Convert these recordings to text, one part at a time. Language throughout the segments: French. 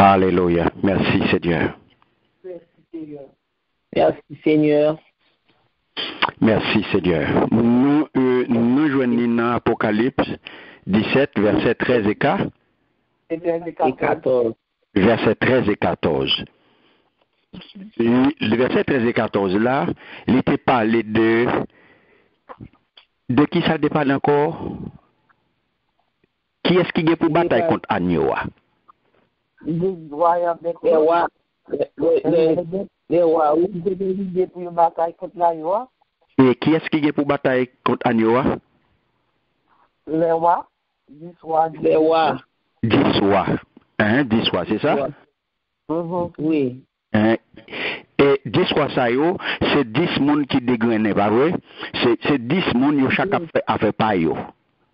Alléluia. Merci Seigneur. Merci Seigneur. Merci Seigneur. Nous joignons dans Apocalypse 17, versets 13 et 14. Et 14. Versets 13 et 14. Le verset 13 et 14 là, il était parlé de qui ça dépend encore? Qui est-ce qui est pour bataille contre Agnoa? Les rois, pour bataille contre l'Agnoa. Et qui est-ce qui est pour bataille contre Agnoa? Les rois. 10 rois. Les rois. 10 rois. Hein, 10 rois, c'est ça? Oui. Hein? Et 10 rois ça yo, c'est 10 moun qui dégrainent, pas vrai? C'est 10 moun yo chaque a fait pas yo.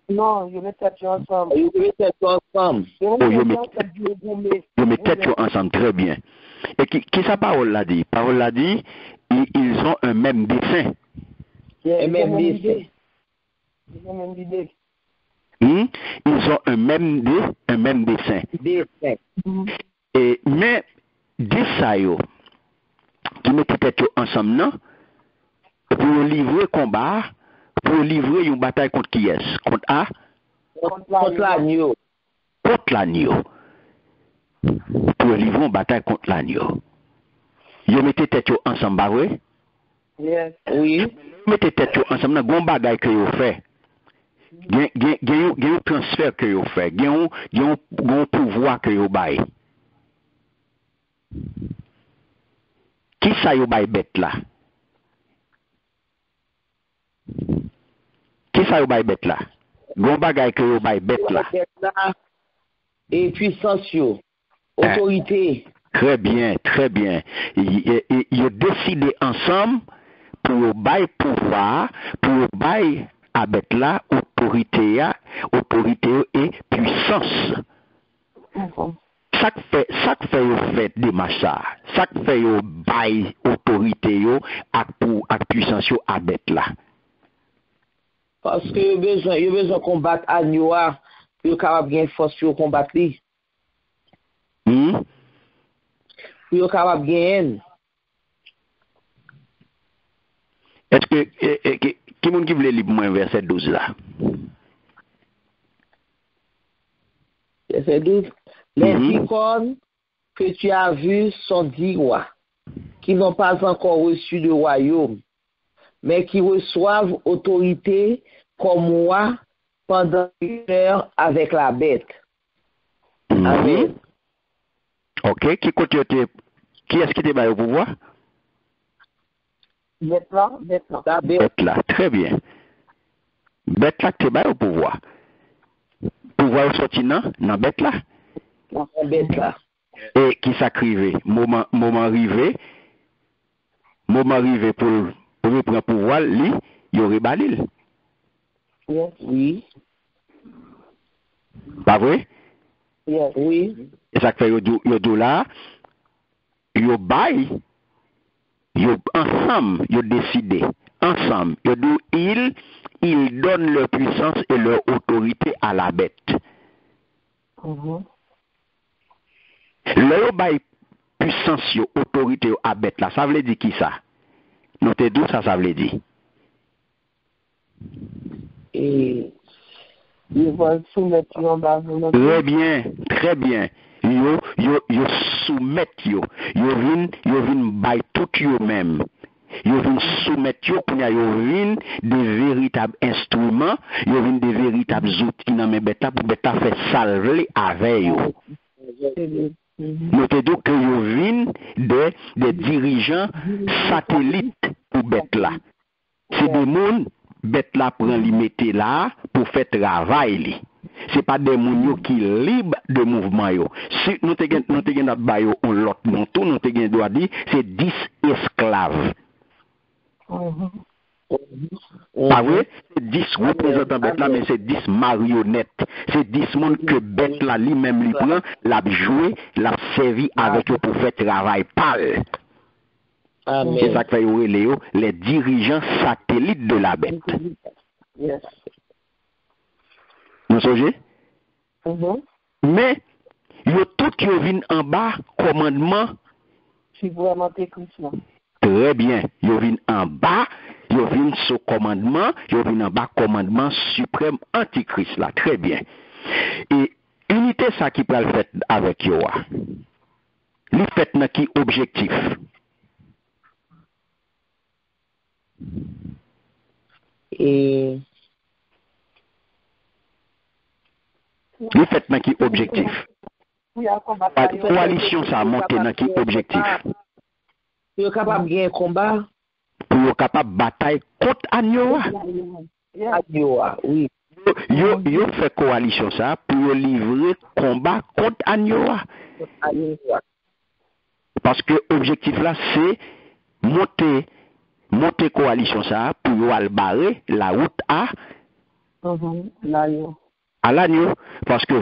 Non, je mets tête ensemble. Je mets tête ensemble. Je mets tête ensemble, très bien. Et qui sa parole l'a dit? Parole l'a dit, ils ont un même dessein. Un même dessein. Ils ont un même dessein. Et mais 10 ça yo qui mettent tête ensemble non pour livrer combat, pour livrer une bataille contre qui est? Contre A? Contre l'agneau. Contre l'agneau. Pour livrer une bataille contre l'agneau. Ils mettent tête ensemble, bah oui? Yes. Oui. Mettez tête ensemble, dans un bagage que vous faites. Il y a un transfert que vous faites. Il y a un pouvoir que vous baillez. Qui ça vous baille bête là? Qui ça vous baille bête là? Gon bagay que vous baille bête là. Et puissance yo. Autorité. Très bien, très bien. Ils décidé ensemble pour bailler pouvoir, pour bailler à bête là, autorité et puissance. Ça fait au fait des machas. Ça fait au bail autorité yo ak puissance yo à bête là. Parce que il y a besoin de combattre Agnoa pour être capable de force pour combattre lui. Pour être capable de gagner. Est-ce que qui monde qui voulait lire moi verset 12 là? Verset 12. Les icônes que tu as vues sont 10 rois qui n'ont pas encore reçu de royaume, mais qui reçoivent autorité comme roi pendant 1 heure avec la bête. Amen. Ok, qui est-ce qui te au pouvoir? Bête là. Bête là, très bien. Bête là te au pouvoir. Pouvoir sortir dans bête là. Bête là. Et qui s'acrive, moment arrivé pour reprendre pouvoir, lui, il y aurait balil. Oui. Pas vrai? Oui. Et ça fait yo là, yo bail, yo ensemble, yo décidé, ensemble, yo dit ils donnent leur puissance et leur autorité à la bête. Leur bail puissance yo autorité à bête là, ça veut dire qui ça? Notez d'où ça veut dire. Et ils vont soumettre en bas. Très bien, très bien. Yo soumettre yo vin by tout yo même. Yo vin soumettre yo pour yo vin des véritables instruments, yo vin des véritables outils dans mes bêta pour bêta faire salver avec yo. Notez donc que yo vin des dirigeants satellites pour bête là. C'est des monde bête là prend li mette là pour faire travail li. C'est pas des moun qui libre de mouvement yo. Si nous te gen ba yo on lot non tout nous te gen doit dire c'est 10 esclaves. Pas vrai? C'est 10 représentants bête là mais c'est 10 marionnettes. C'est 10 monde que bête là lui-même li prend, l'a joué, l'a servi avec eux pour faire travail pâle. C'est ça que fait les dirigeants satellites de la bête. Yes. Vous savez? Mais Yo tout yo vin en bas commandement. C'est vraiment Christ là. Très bien. Yo vin en bas, yo vin sous commandement, yo vin en bas commandement suprême antichrist là. Très bien. Et unité ça qui peut le faire avec yo. Li fait nan qui objectif. Et Li fait nan qui objectif. Coalition ça monte nan qui objectif. yo capable de gagner combat. Pour yo capable bataille contre Agneau. Oui. Yo fait coalition ça pour livrer combat contre Agneau. Parce que objectif là c'est monter coalition ça pour aller barrer la route à l'agneau. Parce que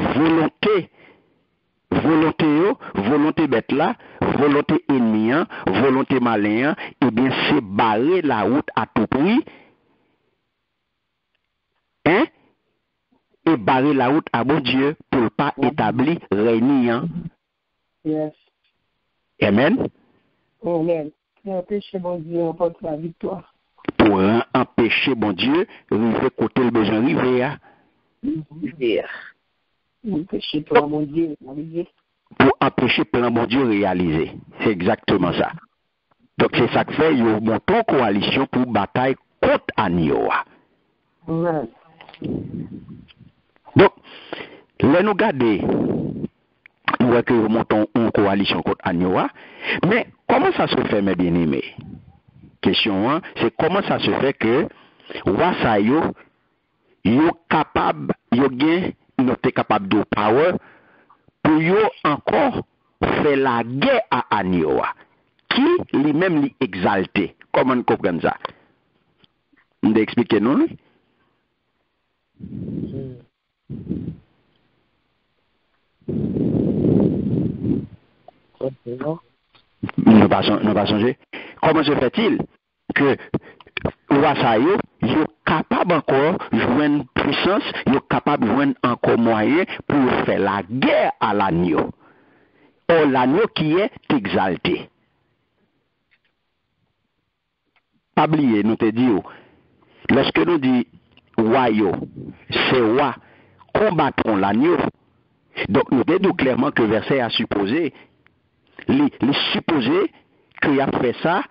volonté bête là, volonté ennemi, volonté malin, et bien c'est barrer la route à tout prix. Hein? Et barrer la route à bon Dieu pour pas établir règne. Yes. Amen. Amen. Pour empêcher mon Dieu remporte la victoire. Pour empêcher bon Dieu, river côté le besoin river. Empêcher pour mon Dieu réaliser. Pour empêcher plan bon Dieu réaliser. C'est exactement ça. Donc c'est ça que fait yo monton coalition pour bataille contre Agneau. Amen. Donc là nous garder nous voyons que nous montons une coalition contre Agneau. Mais comment ça se fait, mes bien-aimés? Question 1, c'est comment ça se fait que Wassa yo capable, yo capable de power pour yo encore faire la guerre à Agneau. Qui lui-même lui exalté. Comment on comprend ça? On expliquer nous? Ne pas changer. Comment se fait-il que Wassayo est capable encore de jouer une puissance, il est capable de jouer encore moyen pour faire la guerre à l'agneau. Or l'agneau qui est exalté. Pas oublier, nous te disons, lorsque nous disons Wayo, c'est Wa, combattront l'agneau. Donc nous te disons clairement que verset a supposé. Les supposer qu'il a fait ça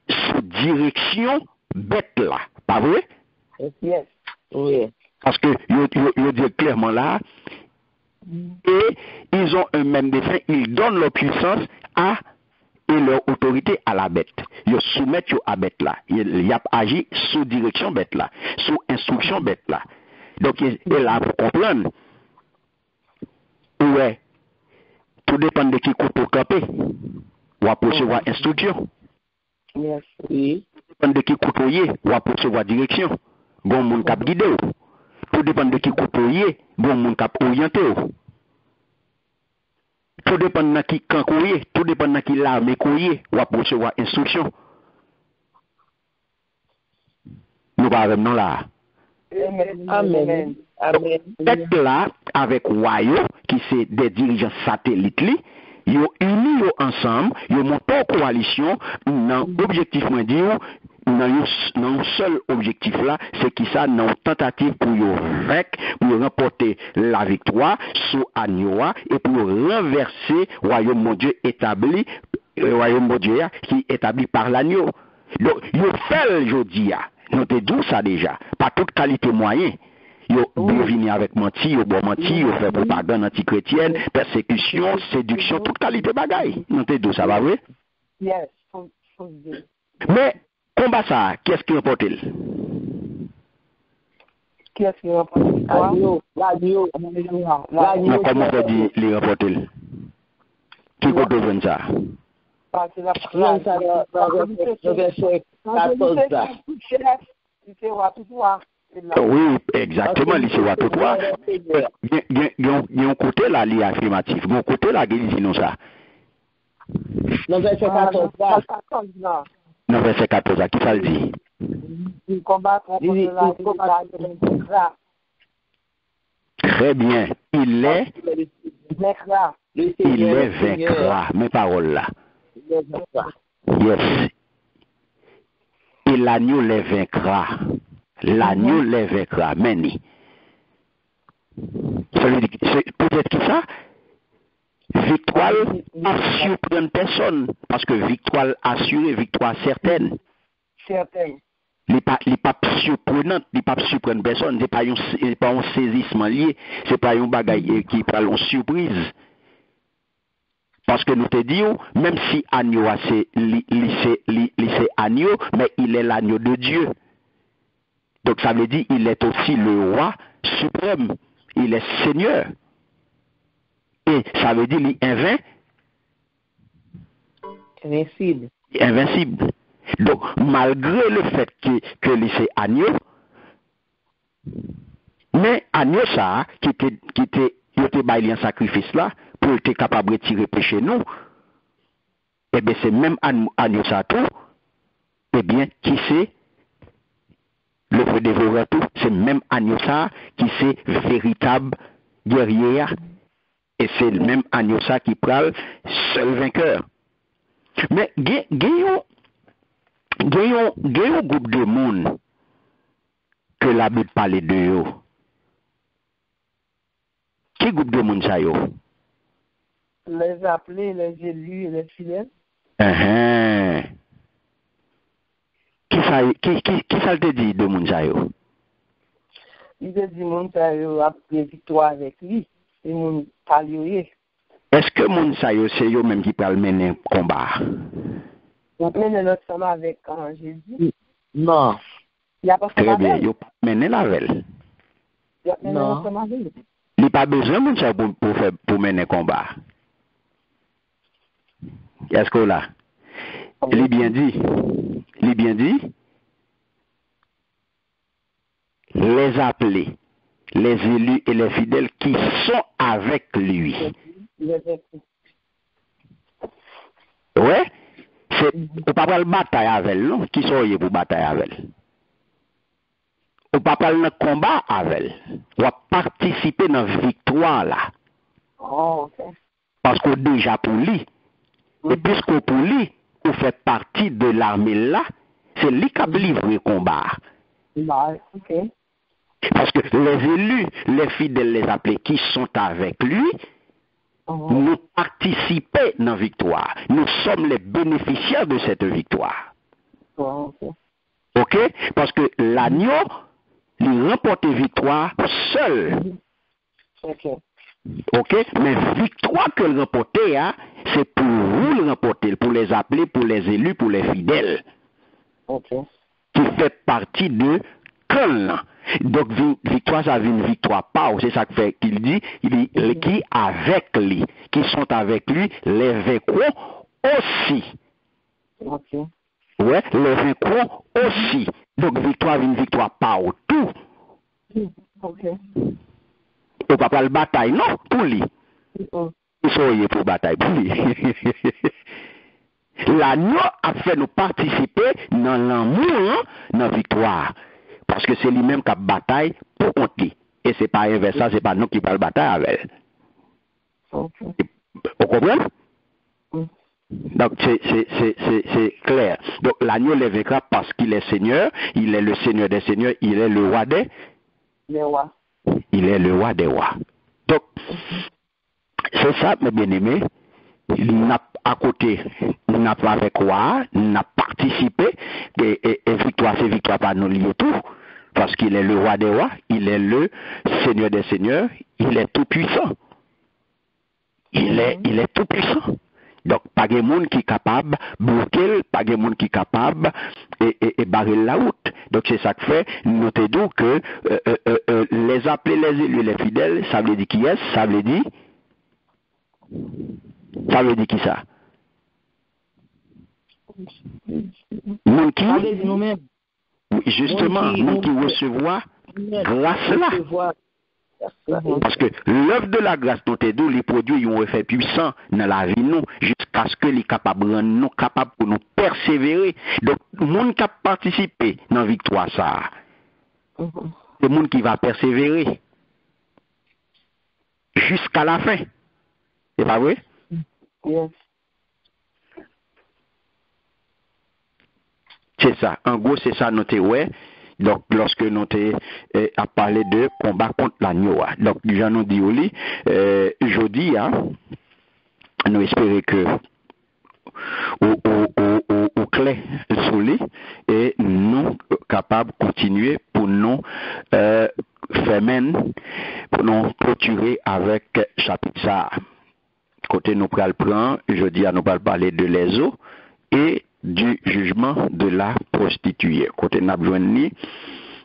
sous direction bête là. Pas vrai? Yes. Oui. Parce que ils disent clairement là, et ils ont un même dessein, ils donnent leur puissance et leur autorité à la bête. Ils soumettent à bête là. Ils ont agi sous direction bête là, sous instruction bête là. Donc, ils là pour comprendre. Ouais. Tout dépend de qui coupe au campé. Ou à recevoir instruction. Yes. Oui. Tout dépend de qui coupe au yé, ou à recevoir direction. Bon moun cap guidé. Tout dépend de qui coupe au yé, bon moun cap orienté. Tout dépend de qui camp couillé, tout dépend de qui l'armée couillé, ou à recevoir instruction. Nous parlons non là. Amen. Amen. Peut-être là, avec Wayo, qui c'est des dirigeants satellites, ils ont unis ensemble, ils montent en coalition, dans l'objectif, moi dire, dans un seul objectif là, c'est qui ça, dans une tentative pour remporter la victoire sous Agneau et pour renverser le royaume mon Dieu établi, le royaume mon Dieu qui est établi par l'agneau. Donc, ils fait aujourd'hui, nous te disons ça déjà, pas toute qualité moyen. Yo vini avec menti, yo bon menti, yo fait propagande anti-chrétienne, persécution, séduction, toute qualité bagaille. Nous te disons ça, va vrai? Yes. Mais, combat ça, qu'est-ce qui remporte? Qu'est-ce qui remporte? L'agneau. Mais comment on dit les remporte? Qui compte besoin ça? C'est la verset 14 là. Oui, exactement, c'est tout toi. Il y a un côté là, il est affirmatif. Il y a un côté là, il dit non ça. Dans verset 14 là. Dans verset 14 là, qui ça le dit? Il combat contre la Très bien. Il est Le il Seigneur, les le Seigneur, vaincra. Mes paroles là. les vaincra. Yes. Et l'agneau les vaincra. L'agneau les vaincra. Meni. Ça veut dire, peut-être que ça, victoire pas surprendre personne. Parce que victoire assurée, victoire certaine. Certaine. Il n'est pas surprenant, il n'est pas surprenant personne. Ce n'est pas un saisissement lié. Ce n'est pas un bagage qui parle en surprise. Parce que nous te disons, même si agneau c'est agneau, mais il est l'agneau de Dieu. Donc ça veut dire il est aussi le roi suprême. Il est Seigneur. Et ça veut dire il est Invincible. invincible. Donc malgré le fait que c'est agneau, mais agneau ça, qui était baillé un sacrifice là, pour être capable de tirer péché nous, et bien c'est même agneau ça tout, et bien qui c'est le feu dévoreur tout, c'est même agneau ça qui c'est véritable guerrier. Et c'est le même agneau ça qui parle seul vainqueur. Mais gagnons groupe de monde que la Bible parle de eux. Qui groupe de monde ça yo? Les appelés, les élus et les fidèles. Qui ça te dit de monde ça yo? Il te dit mon ça a pris victoire avec lui. Et mon palioyer. Est-ce que monde ça yo c'est yo même qui parle mener combat? On mène notre somme avec Jésus. Non. Il n'y a pas très bien, yo mener la veille. Il y a notre somme avec lui. Il n'y a pas besoin de ça pour mener combat. Est-ce que là? Il est bien dit. Il est bien dit. Les appelés, les élus et les fidèles qui sont avec lui. Ouais? C'est on pas parler bataille avec elle, non? Qui sont pour bataille avec elle? On pas parler de combat avec elle. On va participer dans la victoire là. Oh, ok. Parce qu'on déjà pour lui. Et puisque pour lui, on fait partie de l'armée là, c'est lui qui a livré le combat. Ok. Parce que les élus, les fidèles, les appelés qui sont avec lui, nous participons dans la victoire. Nous sommes les bénéficiaires de cette victoire. Ok? Parce que l'agneau, il remporte victoire seul. Ok? Mais victoire que le remporter, c'est pour vous le remporter, pour les appeler, pour les élus, pour les fidèles. Qui fait partie de Köln. Donc, victoire, ça veut une victoire pas. C'est ça qu'il dit. Il dit, qui avec lui, qui sont avec lui, les vaincront aussi. Ouais, les vaincront aussi. Donc, victoire, une victoire pas au tout. On va pas le bataille, non, pour lui. Ils sont pour bataille, pour lui. L'agneau a fait nous participer dans l'amour, dans la victoire. Parce que c'est lui-même qui a bataille pour compter. Et c'est pas inverse, c'est pas nous qui parlons bataille avec elle. Vous comprenez? Donc c'est clair. Donc l'agneau les vaincra parce qu'il est Seigneur, il est le Seigneur des Seigneurs, il est le roi des rois. Il est le roi des rois. Donc c'est ça, mes bien-aimés. Il n'a à côté, il n'a pas avec roi, il n'a participé, et victoire, c'est victoire par nous liés tout, parce qu'il est le roi des rois, il est le Seigneur des seigneurs, il est tout puissant. Il est tout puissant. Donc, pas de monde qui est capable de bloquer, pas de monde qui est capable et barrer la route. Donc, c'est ça que fait, notez donc que les appelés, les élus, les fidèles, ça veut dire qui est, ça veut dire qui ça? Moun qui? Justement, moun qui recevoir grâce là. Parce que l'œuvre de la grâce dont est les produits ont un effet puissant dans la vie nous jusqu'à ce que les capables rendre nous capables pour nous persévérer. Donc, le monde qui a participé dans la victoire ça, c'est le monde qui va persévérer jusqu'à la fin. C'est pas vrai? Yes. C'est ça. En gros, c'est ça, nous ouais. Donc, lorsque nous a parlé de combat contre l'agneau. Donc, j'en nous dit jeudi, nous espérons que au clé solide et nous capables de continuer pour nous faire pour nous clôturer avec chapitre ça. Côté nous pral prendre, jeudi nous allons parler de les eaux et du jugement de la prostituée. Côté nous avons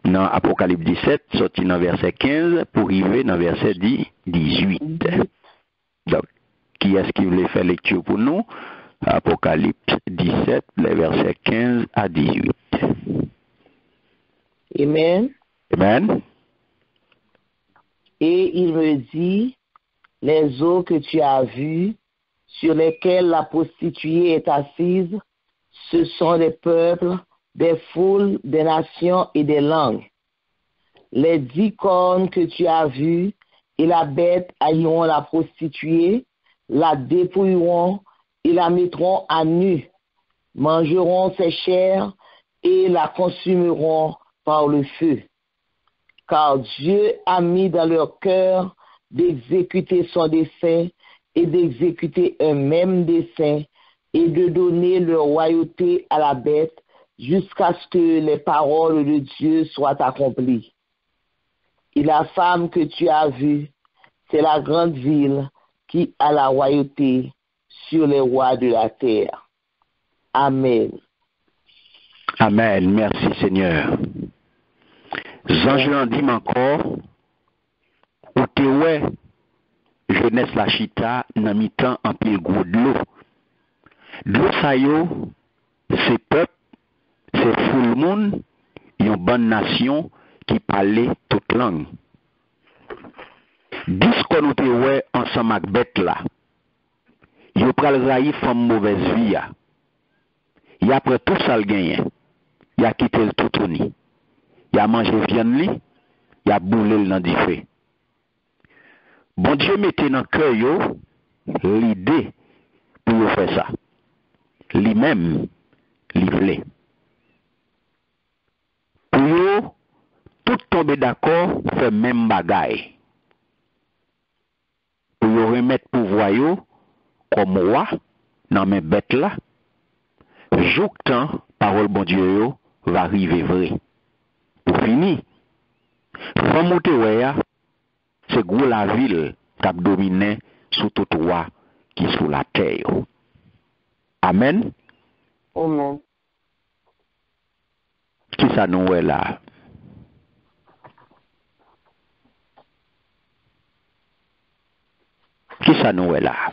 dans Apocalypse 17, sorti dans verset 15 pour arriver dans verset 18. Donc, qui est-ce qui voulait faire lecture pour nous? Apocalypse 17, les versets 15 à 18. Amen. Amen. Et il me dit, les eaux que tu as vues, sur lesquelles la prostituée est assise, ce sont des peuples, des foules, des nations et des langues. Les 10 cornes que tu as vues et la bête haïront la prostituée, la dépouilleront et la mettront à nu, mangeront ses chairs et la consumeront par le feu. Car Dieu a mis dans leur cœur d'exécuter son dessein et d'exécuter un même dessein et de donner leur royauté à la bête jusqu'à ce que les paroles de Dieu soient accomplies. Et la femme que tu as vue, c'est la grande ville qui a la royauté sur les rois de la terre. Amen. Amen. Merci Seigneur. Zange l'en dit encore, ou te ouais, jeunesse la chita, nan mi temps en pile gros de l'eau. De l'eau sa yo, c'est peuple, c'est full monde, yon bonne nation qui parlait toute langue. Dis qu'on ou te ouais ensemble avec bête là. Yo pral raï femme mauvaise vie ya. Y après tout ça le gagne. Y a quitté le tout ni. Y a mangé viande li, y a boulé dans du feu. Bon Dieu mettait dans cœur yo l'idée pour faire ça. Lui-même, li vle. Pour yo tout tomber d'accord faire même bagaille. Pour yo remettre pouvoir yo comme roi dans mes bêtes là. Jouk temps parole bon Dieu yo va arriver vrai. Pour finir, femme ou te wea, c'est gros la ville qui a dominé sous tout roi qui sous la terre. Amen. Amen. Qui ça nous est là? Qui ça nous est là?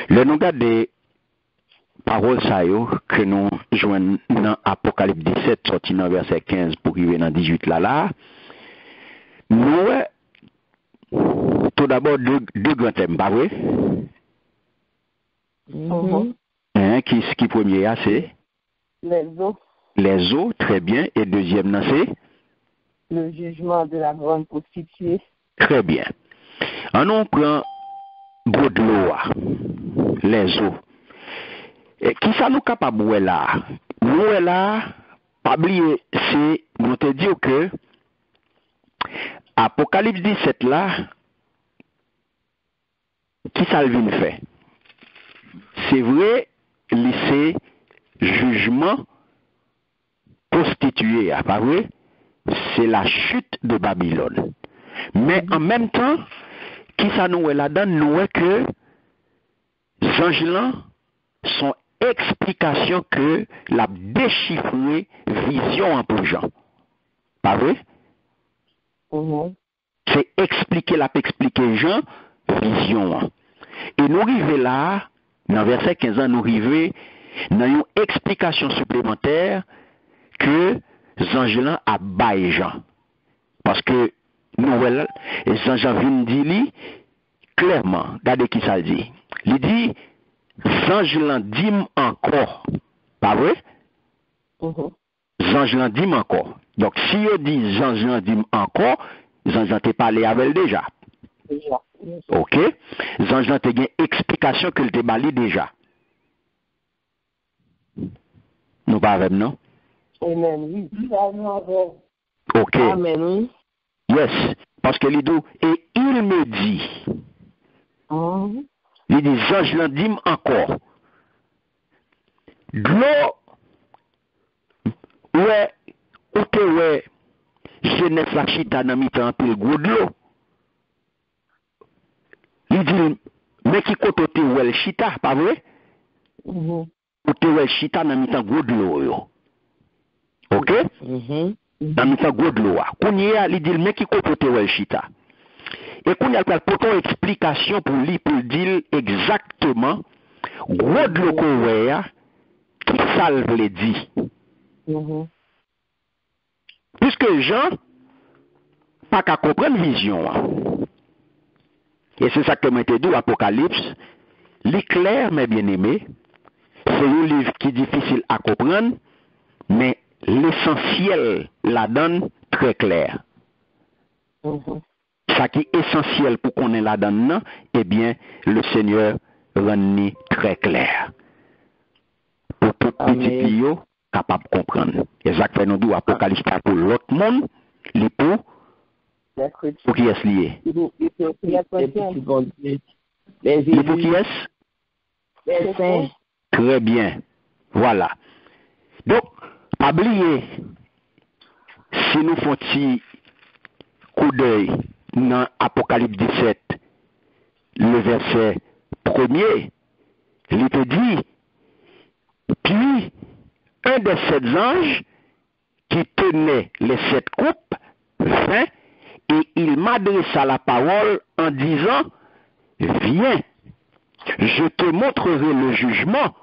Le nous garde des paroles ça yo que nous joignons dans Apocalypse 17 sorti dans verset 15 pour arriver dans 18 là. Nous tout d'abord deux grands thèmes, pas vrai? Qui premier c'est Les eaux. Les eaux, très bien. Et deuxième c'est Le jugement de la grande prostituée. très bien. On prend gros de l'eau, les eaux. Et qui ça nous capable de là? Nous là, pas oublier, c'est nous te dire que Apocalypse 17 là, qui ça vient faire? C'est vrai, c'est jugement constitué, pas vrai? C'est la chute de Babylone. Mais en même temps, qui ça nous est là-dedans, nous est que Zangelan sont explication que la déchiffrer vision en pour Jean. Pas vrai? C'est expliquer Jean vision. Et nous arrivons là, dans verset 15 ans, nous arrivons dans une explication supplémentaire que Zangelan a baillé Jean. Parce que nous voyons, Jean vient dire clairement, regardez qui ça dit. Il dit, Zangelan dit encore, pas vrai? Zangelan dit encore. Donc si on dit Zangelan dit encore, Zangelan t'est parlé avec elle déjà. OK? Zange nan te gen explication que le te bali déjà. Nous pas avec non? Amen. Oui. OK. Amen, oui. Yes. Parce que l'idou, et il me dit, il dit, Zange nan dit encore, Glo, ouais, ou te ouais, jeunesse la chita nan mitan pile gros de l'eau. Il dit, mais qui kote te ouais le chita, pas vrai? Ou te ouais chita nan mitan gros de l'eau yo. OK? Nan mitan gros de l'eau. Kounye a, il dit, mais qui kote te ouais le chita. Et kounye a pour explication pour lui, pour dire exactement, gros de l'eau qu'on ouais, qui salve le dit. Puisque Jean, pas qu'à comprendre vision. Et c'est ça que moi te dit, Apocalypse, l'éclair, mes bien-aimés, c'est un livre qui est difficile à comprendre, mais l'essentiel la donne très clair. Ça qui est essentiel pour qu'on ait la donne, eh bien, le Seigneur rend très clair. Pour tout petit pio, capable de comprendre. Et ça fait nous dit Apocalypse pour l'autre monde, les pour qui est lié. Les pour qui est? Les saints. Très bien. Voilà. Donc, pas oublier, si nous faisons un coup d'œil dans Apocalypse 17, le verset 1er, il te dit, puis un des 7 anges qui tenait les 7 coupes vint et il m'adressa la parole en disant, viens, je te montrerai le jugement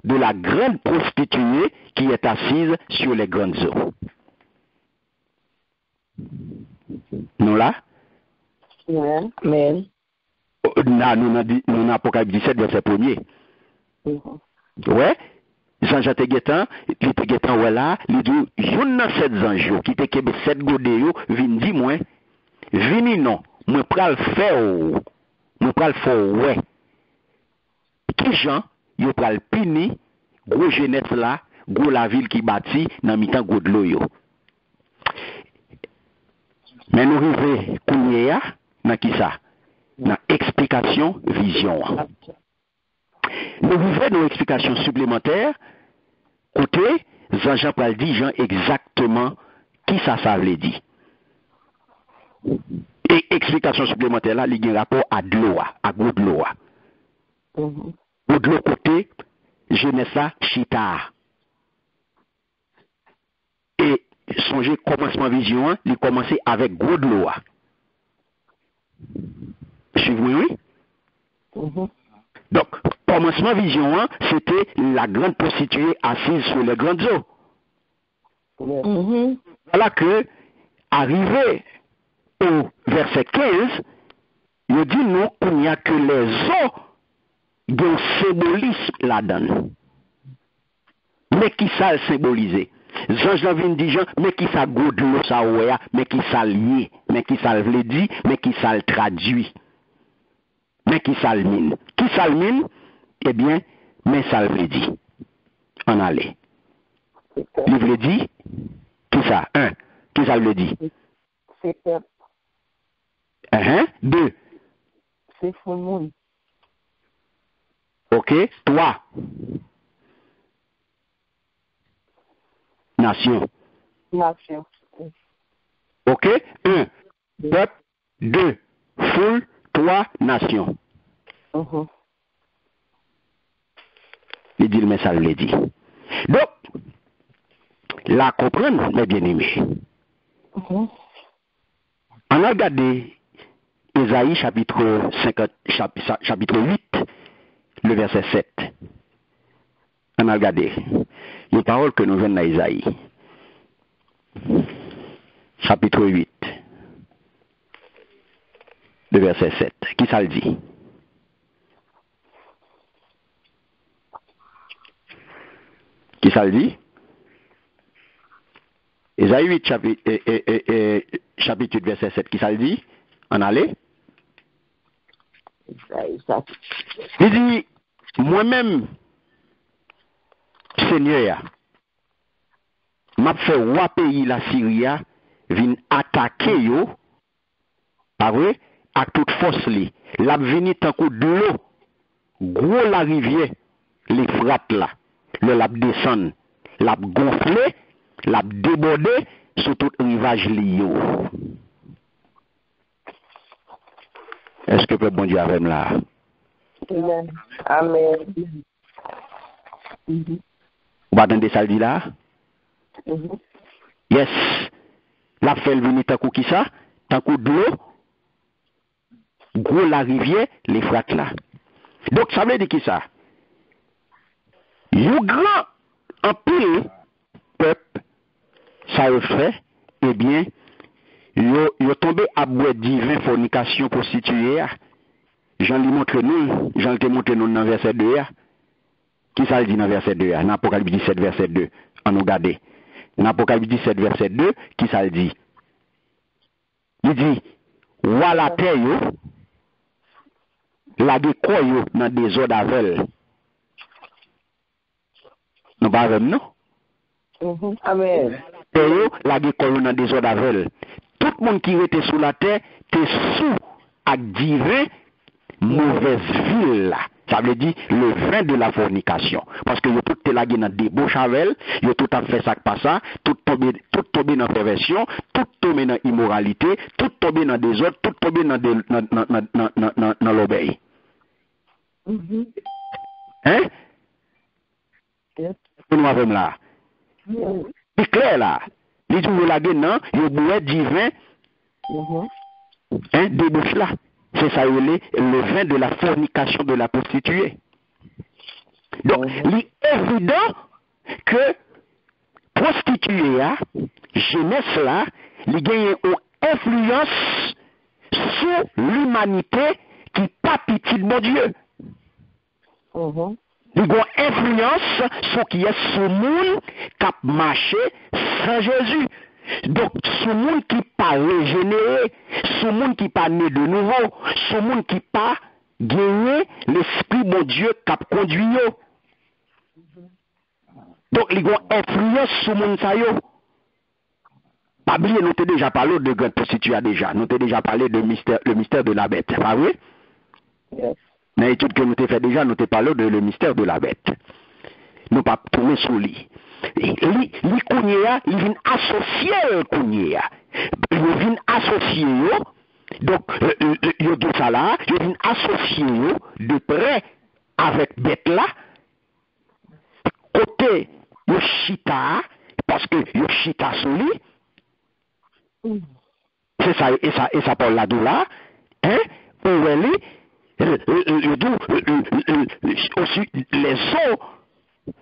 de la grande prostituée qui est assise sur les grandes eaux. Nous là? Amen. Nous avons Apocalypse 17, verset 1er. Ouais? Jean-Jean te getan, li te getan wè la, li di, yon nan 7 anj yo, ki te kebe 7 gode yo, vin di mwen, vini non, mwen pral fè ou, mwen pral fè ou wè. Ki jan, yo pral pini, gros genet la, gros la ville ki bati, nan mitan gode lo yo. Men nou rive kounye ya, nan ki sa? Nan explikasyon, vision. Nous vivons nos explications supplémentaires. Côté, Jean Paul dit Jean exactement qui ça veut dire. Et explication supplémentaire là, il y a un rapport à de l'eau, à gros de l'eau. De l'autre côté, jeunesse chita. Et songez commencement vision, il commençait avec gros de l'eau. Suivez-vous, oui? Donc, commencement vision, c'était la grande prostituée assise sur les grandes eaux. Voilà que, arrivé au verset 15, il dit nous qu'il n'y a que les eaux de symbolisme là-dedans. Mais qui ça le symboliser? Jean vient dire, mais qui ça goûte de l'eau ça oué, mais qui ça lié, mais qui ça le dit, mais qui ça le traduit. Mais qui ça le mine? Qui ça le mine? Eh bien, mais ça le dit. On allait. Il veut dire, qui ça? Un. Qui ça le dit? C'est peuple. Deux. C'est fou le monde. Ok. Trois. Nation. Nation. Ok. Un. Peuple. Deux. Foule. Trois. Nation. Il dit le message, il dit. Donc, la comprendre, mes bien-aimés. On a regardé Ésaïe chapitre 8, le verset 7. On a regardé les paroles que nous venons dans Ésaïe. Chapitre 8, le verset 7. Qui ça le dit? Qui ça le dit? Ésaïe 8, chapitre 8, verset 7. Qui ça le dit? En allez? Ça. Il dit, moi-même, Seigneur, m'a fait roi pays la Syrie, vient attaquer yo, pas vrai, à toute force li. L'a venu tant coup de l'eau, gros la rivière, les frappes là, le l'a descend, l'a gonflé, l'a débordé sur tout rivage li yo. Est-ce que peut bon Dieu avec là? Amen. Amen. Vous attendez ça le dit là? Yes. La fait venir tant coup qui ça? Tant coup de l'eau, gros la rivière, les frappes là. Donc ça veut dire qui ça? Yo grand en pile peuple, ça le fait, eh bien, yo tombé à bois divin fornication prostituée. J'en lui montre nous, j'en te montre nous dans verset 2. Qui ça dit dans verset 2? Dans Apocalypse 17 verset 2. On nous garde. Dans Apocalypse 17 verset 2, qui ça dit? Il dit, voilà terre yo, la décor yo dans des ordres avec. Non pas avec non? Amen. Terre yo, la décor yo dans des ordres avec. Tout le monde qui était sous la terre, t'es sous à divin mauvaise ville là. Ça veut dire le vin de la fornication. Parce que yo tout te lagué dans débauche avec, yo tout a fait ça que pas ça, tout tombé dans perversion, tout tombé dans immoralité, tout tombé dans désordre, tout tombé dans l'obéi. Hein? Nous avons là. C'est clair là. Les tout lagué non, yo boit divin. Hein, débauche là. C'est ça, le vin de la fornication de la prostituée. Donc, il est évident que prostituée, jeunesse là, il gagne une influence sur l'humanité qui pas petit de mon Dieu. Il a une influence sur qui est ce monde qui a marché sans Jésus. Donc, ce monde qui pas régénéré, ce monde qui pas né de nouveau, ce monde qui pas gagné l'esprit de Dieu qui a conduit. Donc, il y a une influence sur le monde. Pas oublier, nous avons déjà parlé de grande prostituée déjà. Nous avons déjà parlé de le mystère de la bête. C'est pas vrai? Yes. Dans l'étude que nous avons fait déjà, nous avons parlé de le mystère de la bête. Nous pas tourner sur lui. Il vient associer le Kounia. Il vient associer, donc, il dit ça là, il vient associer de près avec bête là, côté Yoshita, parce que Yoshita sur lui, c'est ça, et ça parle là-dedans, hein, où elle est, aussi les eaux,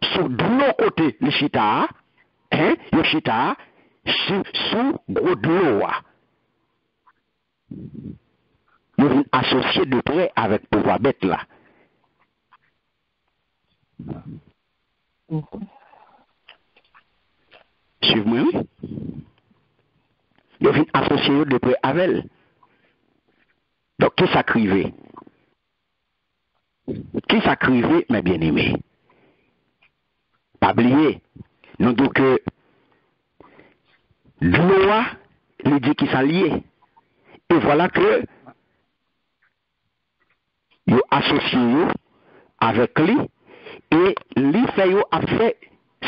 sur de l'autre côté, le chita, hein, le chita, sous gros de l'eau. Nous sommes associés de près avec le pouvoir bête là. Suivez-moi, oui. Nous sommes associés de près avec elle. Donc, qui s'acrivait? Qui s'acrivait, mes bien-aimés? Pas oublier, nous disons que l'eau, il dit qu'il s'allie. Et voilà que ils associé avec lui et lui fait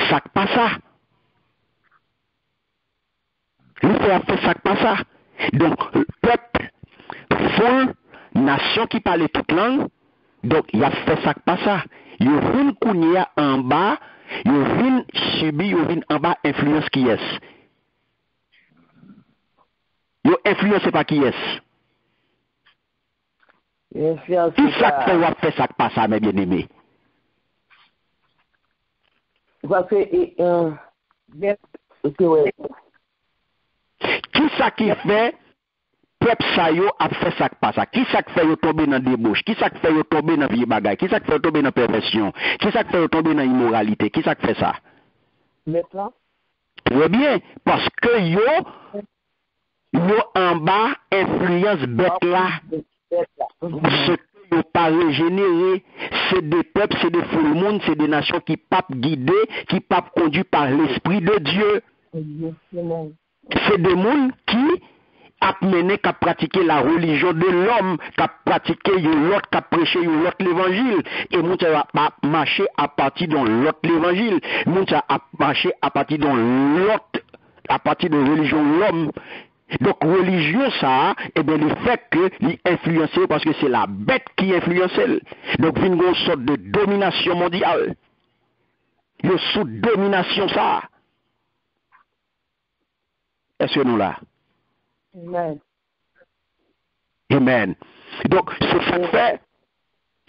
ça pas ça. Lui fait ça pas ça. Donc, peuple, foule, nation qui parle toute langue, donc il a fait ça pas ça. Il vient kounia en bas, il vient subir, il vient en bas influence qui est. Il influence pas qui est. Qui ça fait ça pas ça, mes bien-aimés? Parce que, qui ça qui fait peuple ça yo a fait ça pas ça? Qui ça fait yo tomber dans débauche? Qui ça fait yo tomber dans vieux bagaille? Qui ça fait yo tomber dans perversion? Qui ça fait yo tomber dans immoralité? Qui ça fait ça? Maintenant? Très bien, parce que yo en bas influence bête là. Ce que n'ont pas régénéré. C'est des peuples, c'est des full monde, c'est des nations qui pas guidées, qui pas conduits par l'Esprit de Dieu. C'est des mondes qui a mené, qui a pratiqué la religion de l'homme, qui a pratiqué l'autre, qui a prêché l'autre l'évangile. Et moun a marché à partir de l'autre l'évangile. Moun a marché à partir de l'autre, à partir de la religion de l'homme. Donc, religion, ça, eh bien, le fait que l'influencer, parce que c'est la bête qui influence elle. Donc, il y a une sorte de domination mondiale. Il y a sous domination, ça. Est-ce que nous là? Amen. Amen. Donc, ce fait,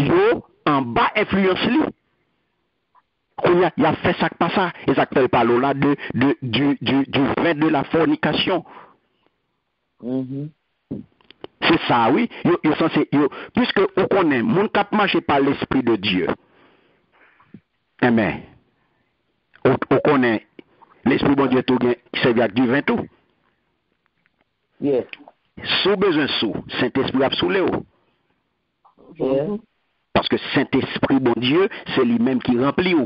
yo, en bas influence lui. Il a fait ça que pas ça. Et ça fait parler là du vin de la fornication. C'est ça, oui. Puisque on connaît, mon cap marché par l'Esprit de Dieu. Amen. On connaît l'Esprit de Dieu tout qui servait avec du vin tout. Yes. Sous besoin sous, Saint-Esprit a soulé. Yes. Parce que Saint-Esprit, bon Dieu, c'est lui-même qui remplit.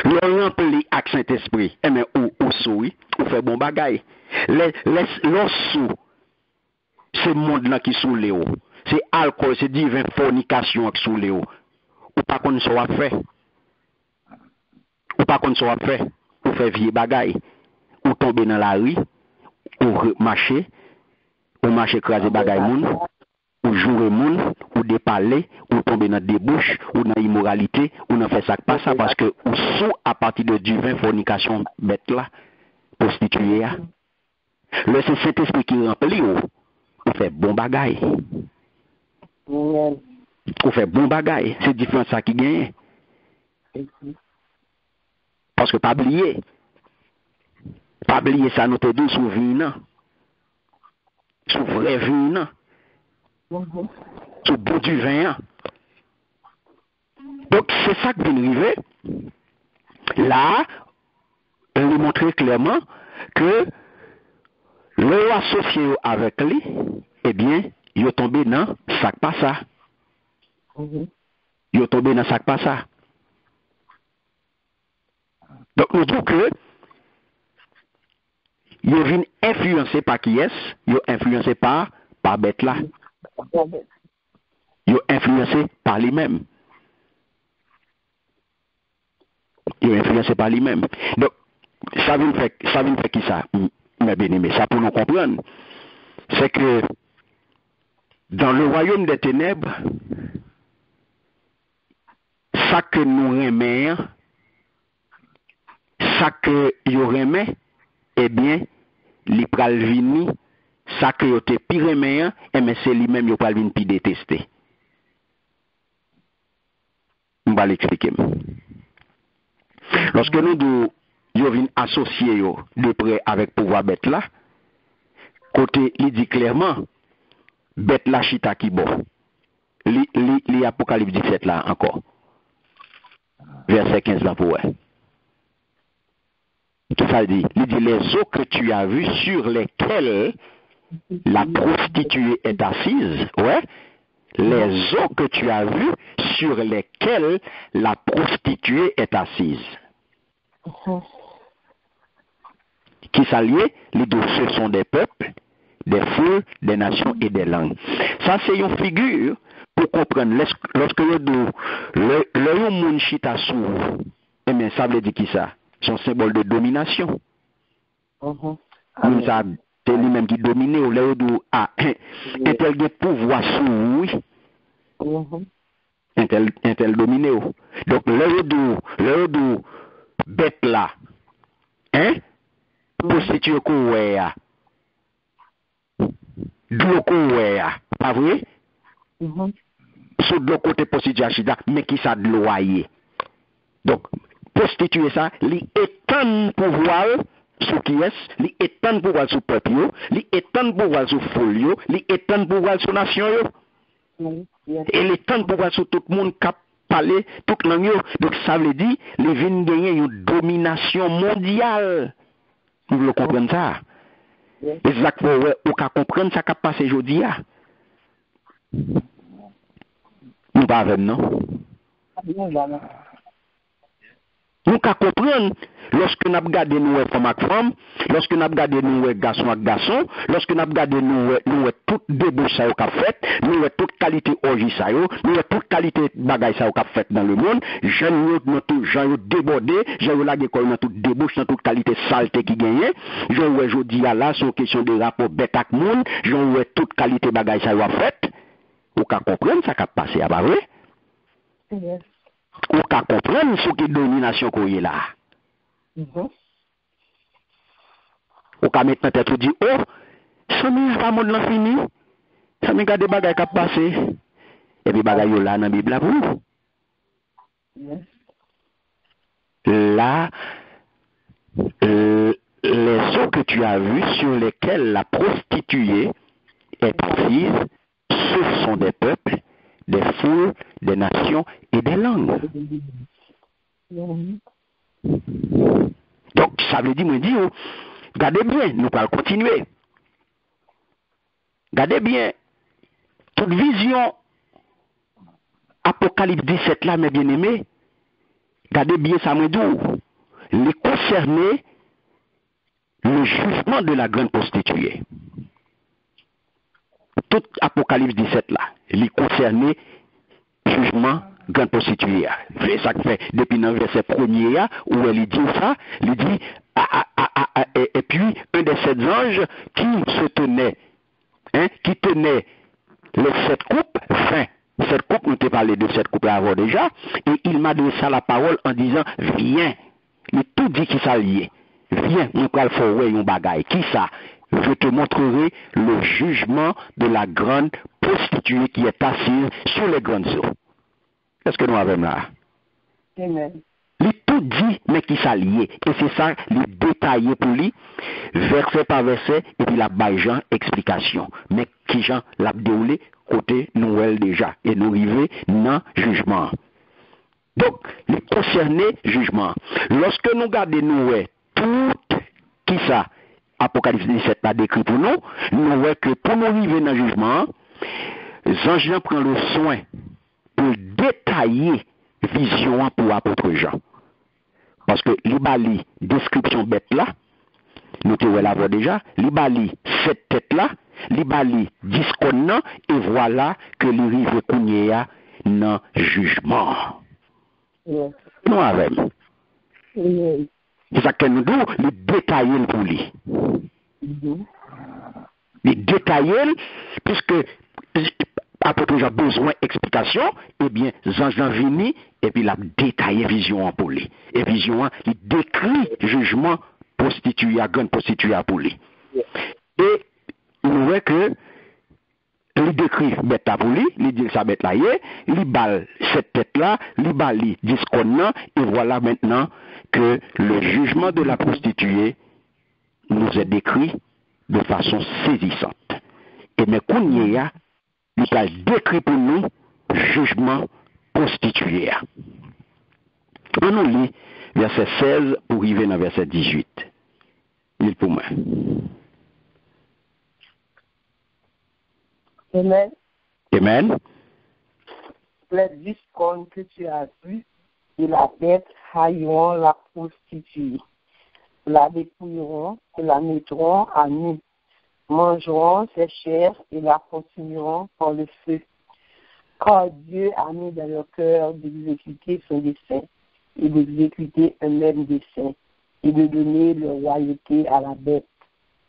Le rempli avec Saint-Esprit, mais ou sous, ou fait bon bagaille. Le sous, c'est le monde là qui soulé. C'est alcool, c'est divin fornication qui soulé. Ou pas qu'on soit fait. Ou pas qu'on soit fait. Ou fait vieux bagaille. Ou tomber dans la rue. Ou marcher écraser bagaille moun. Ou jouer moun, ou déparler, ou tomber dans des bouches, ou dans l'immoralité, ou dans faire ça pas ça, parce que ou sous à partir de du vin fornication bête là, prostituée. Le c'est cet esprit qui remplit ou fait bon bagaille. Ou fait bon bagaille, c'est différent ça qui gagne. Parce que pas oublier ça nous te dit sous vie, sous vraie vie, sous bout du vin. Donc c'est ça qui vient arriver. Là, on lui montre clairement que le associé avec lui, eh bien, il est tombé dans ça pas ça. Il est tombé dans ça pas ça. Donc nous disons que il vient influencé par qui est-ce? Il est influencé par bête là. Il est influencé par lui-même. Il est influencé par lui-même. Donc, ça vient faire qui ça, mes bien-aimés? Ça pour nous comprendre. C'est que dans le royaume des ténèbres, ça que nous remet, ça que nous remet, eh bien, li pral vini, ça que yo te pire meilleur, et mais c'est lui-même yo pral vini pi détester. On va l'expliquer. Lorsque nous yo vin associer yo de près avec pouvoir bête là, côté il dit clairement bête là chita qui bon. Li Apocalypse 17 là encore. Verset 15 là pour ouais. Tout ça dit, il dit les eaux que tu as vues sur lesquelles la prostituée est assise, ouais, les eaux que tu as vues sur lesquelles la prostituée est assise. Qui s'allient, les deux, ce sont des peuples, des foules, des nations et des langues. Ça, c'est une figure pour comprendre. Lorsque le monde chita sous, eh bien, ça veut dire qui ça? C'est un symbole de domination. Ça, c'est lui-même qui domine, ou là, un tel pouvoir sous, oui. Un tel domine. Donc, le bête là, hein? Prostituée kouéa. D'eau kouéa. Pas vrai? Sur de l'autre côté prostituée chida, mais qui ça de loyer. Donc, prostituer ça, li étend pouvoir sous qui est, li étend pouvoir sous peuple, li étend pouvoir sous foule, li étend pouvoir sous nation, et li étend pouvoir sous tout le monde qui parle toute langue. Donc ça veut dire, les vins gagner une domination mondiale. Vous le comprenez ça? Exactement, ou qu'à comprendre ça qui a passé aujourd'hui. Nous pas avec non. Nous qu'à comprendre lorsque nous regardons nous femme avec femme, lorsque nous regardons nous garçon avec garçon, lorsque nous regardons nous toute débauche ça qu'a fait, nous toute qualité orgie ça nous toute qualité bagaille ça qu'a fait dans le monde, gens tout gens débordé, gens la dans toute débauche, dans toute qualité saleté qui gagne, gens aujourd'hui là c'est une question de rapport bête avec monde, gens toute qualité bagaille ça a fait, ou qu'à comprendre ça qu'a passé à pas vrai? Yes. Ou qu'à comprendre ce qui domination qu'on est là. Ou qu'à maintenant tête ou dit oh ça n'est pas monde fini. Ça me garde des bagages qui passé. Et puis bagages là dans la Bible là pour nous. Yes. Là les eaux que tu as vues sur lesquelles la prostituée est assise, ce sont des peuples, des foules, des nations et des langues. Donc, ça veut dire, moi, regardez bien, nous allons continuer. Regardez bien, toute vision Apocalypse 17 là, mes bien-aimés, regardez bien ça, me dit, les concerner le jugement de la grande prostituée. Tout Apocalypse 17 là, les concerner jugement grande prostituée. C'est ça que fait depuis le verset premier où elle dit ça, elle dit et puis un des sept anges qui se tenait, qui tenait les 7 coupes, cette coupe, nous t'ai parlé de cette coupe avant déjà, et il m'a donné ça la parole en disant viens, il tout dit qui ça lié, viens, nous allons faire un bagaille, qui ça? Je te montrerai le jugement de la grande prostituée qui est assise sur les grandes eaux. Qu'est-ce que nous avons là? Amen. Il tout dit, mais qui s'allie. Et c'est ça, il détaillé pour lui, verset par verset, et puis la Jean explication. Mais qui Jean l'a déroulé côté Noël déjà. Et nous arrivons dans jugement. Donc, les concernés jugement. Lorsque nous regardons Noël, tout qui ça? Apocalypse 17 a décrit pour nous, nous voyons que pour nous arriver dans le jugement, Jean prend le soin pour détailler vision pour apôtre Jean. Parce que l'ibali, description bête là, nous te l'avons déjà, l'ibali, cette tête là, l'ibali, disconnant, et voilà que l'irive kounyea dans jugement. Yes. Nous avons. Yes. C'est ça que nous devons le détailler pour lui. Le détailler, puisque apôtre Jean a besoin d'explication, eh bien, Jean vini, et puis il a détaillé vision pour lui. Et vision, il décrit jugement prostitué à grande prostituée pour lui. Et nous voyons que il décrit bête pour lui, il dit ça bête là, il balle cette tête là, il balle disconnant, et voilà maintenant que le jugement de la prostituée nous est décrit de façon saisissante. Et mais Kounyea, il a décrit pour nous jugement prostitué. On nous lit verset 16 pour arriver dans verset 18. Il pour moi. Amen. Amen. Les discours que tu as vus et la bête hailleront la prostituée, la dépouilleront et la mettront à nu, mangeront ses chairs et la consumeront par le feu. Car Dieu a mis dans leur cœur d'exécuter son dessein et d'exécuter un même dessein et de donner leur royauté à la bête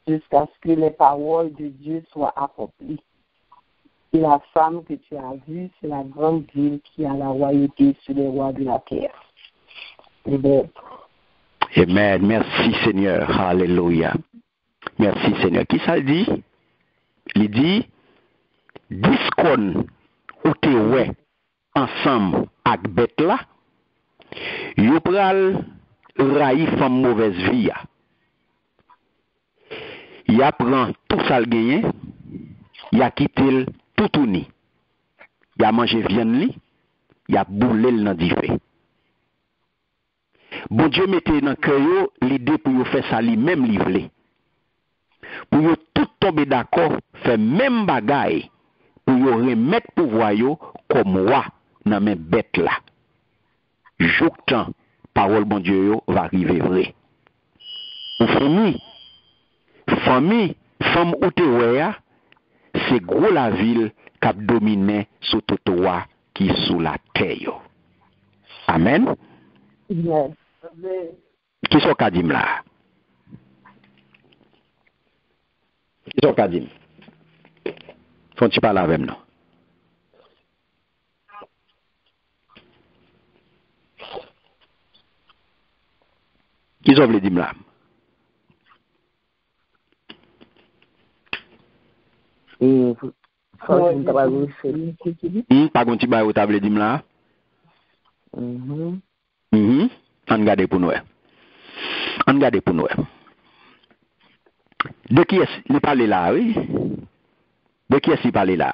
jusqu'à ce que les paroles de Dieu soient accomplies. Et la femme que tu as vue, c'est la grande ville qui a la royauté sur les rois de la terre. Amen. Amen. Merci Seigneur. Alléluia. Merci Seigneur. Qui ça dit? Il dit, discon ou te ouais ensemble avec bête là, yo pral raï femme mauvaise vie. Il apprend tout ça le gagné, il a quitté tout tourné. Il a mangé viande li, il a boulé le dans diffé. Bon Dieu mettait dans cœur l'idée pour faire ça lui-même livré. Pour yo tout tomber d'accord, faire même bagaille pour yo remettre pouvoir yo comme roi dans mes bêtes là. Jouktan, parole bon Dieu yo, va arriver vrai. Famille, femme ou te wea, c'est gros la ville qui a dominé sous tout toit qui sous la terre. Amen. Yes. Qui sont kadim là? Qui sont kadim? Faut-tu parler avec nous? Qui sont les dim là? Pas gonti ba ou table dim là? On garde pour nous. On garde pour nous. De qui est-ce qu'il parle là, oui? De qui est-ce qu'il parle là?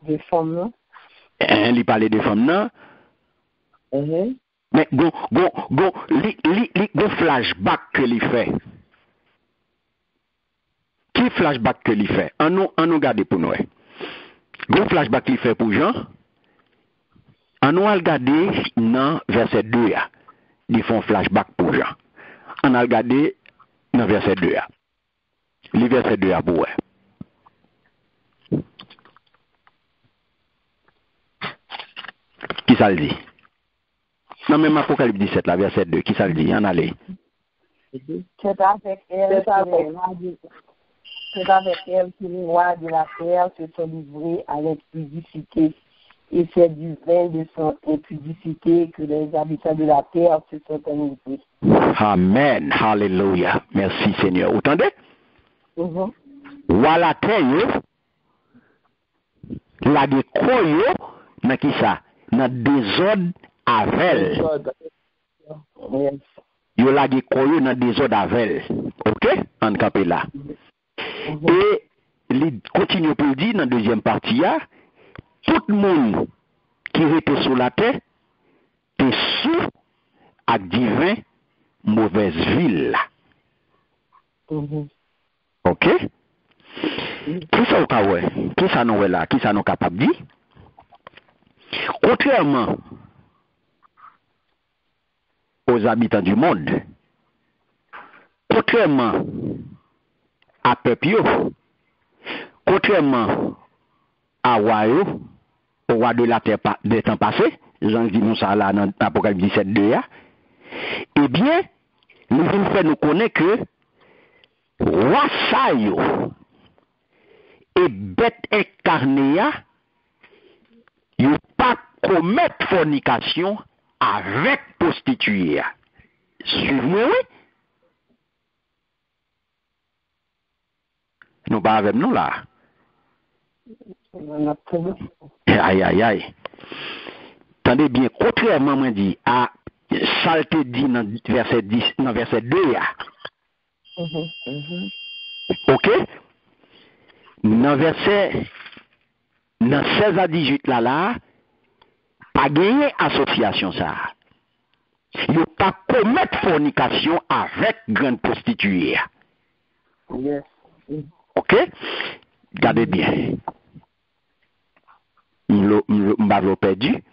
Des femmes, non? Il parle des femmes, non? Mais go flashback que il fait. Qui flashback que il fait? On nous garde pour nous. Go flashback qu'il fait pour Jean. On nous regarder dans verset 2. Ils font flashback pour Jean. On a regardé dans verset 2. Le verset 2 pour eux. Qui ça le dit? Non, même Apocalypse 17, la verset 2, qui ça le dit? En allez. C'est avec elle que les rois de la terre se sont livrés à l'impudicité. Et c'est du vin de son impudicité que les habitants de la terre se sont enivrés. Amen. Hallelujah. Merci Seigneur. Vous entendez? Voilà terre, la de koyo, dans qui ça? Dans désordre avec. Yo la de koyo dans désordre avec. OK? En capé là. Et il continue pour dire dans deuxième partie, tout le monde qui était sur la terre est sous à divin mauvaise ville. OK? Qui ça qui ça nous est là? Qui ça nous capable de dire? Contrairement aux habitants du monde, contrairement à peuple, contrairement à Wayo, au roi de la terre des temps passés, Jean dit nous ça là dans Apocalypse 17, 2, eh bien, nous voulons faire nous connaître que roi Sayo et bête incarnée, il ne pas commettre fornication avec prostituée. Suivez-moi, oui? Nous pas avec nous là. Aïe. Tendez bien, contrairement, moi dit, à saleté dit dans verset 10, dans verset 2, OK? Dans verset, dans 16 à 18 là, pas gagner association ça. Il ne pas commettre fornication avec grande prostituée. Yes. OK? Gardez bien. M'avons perdu.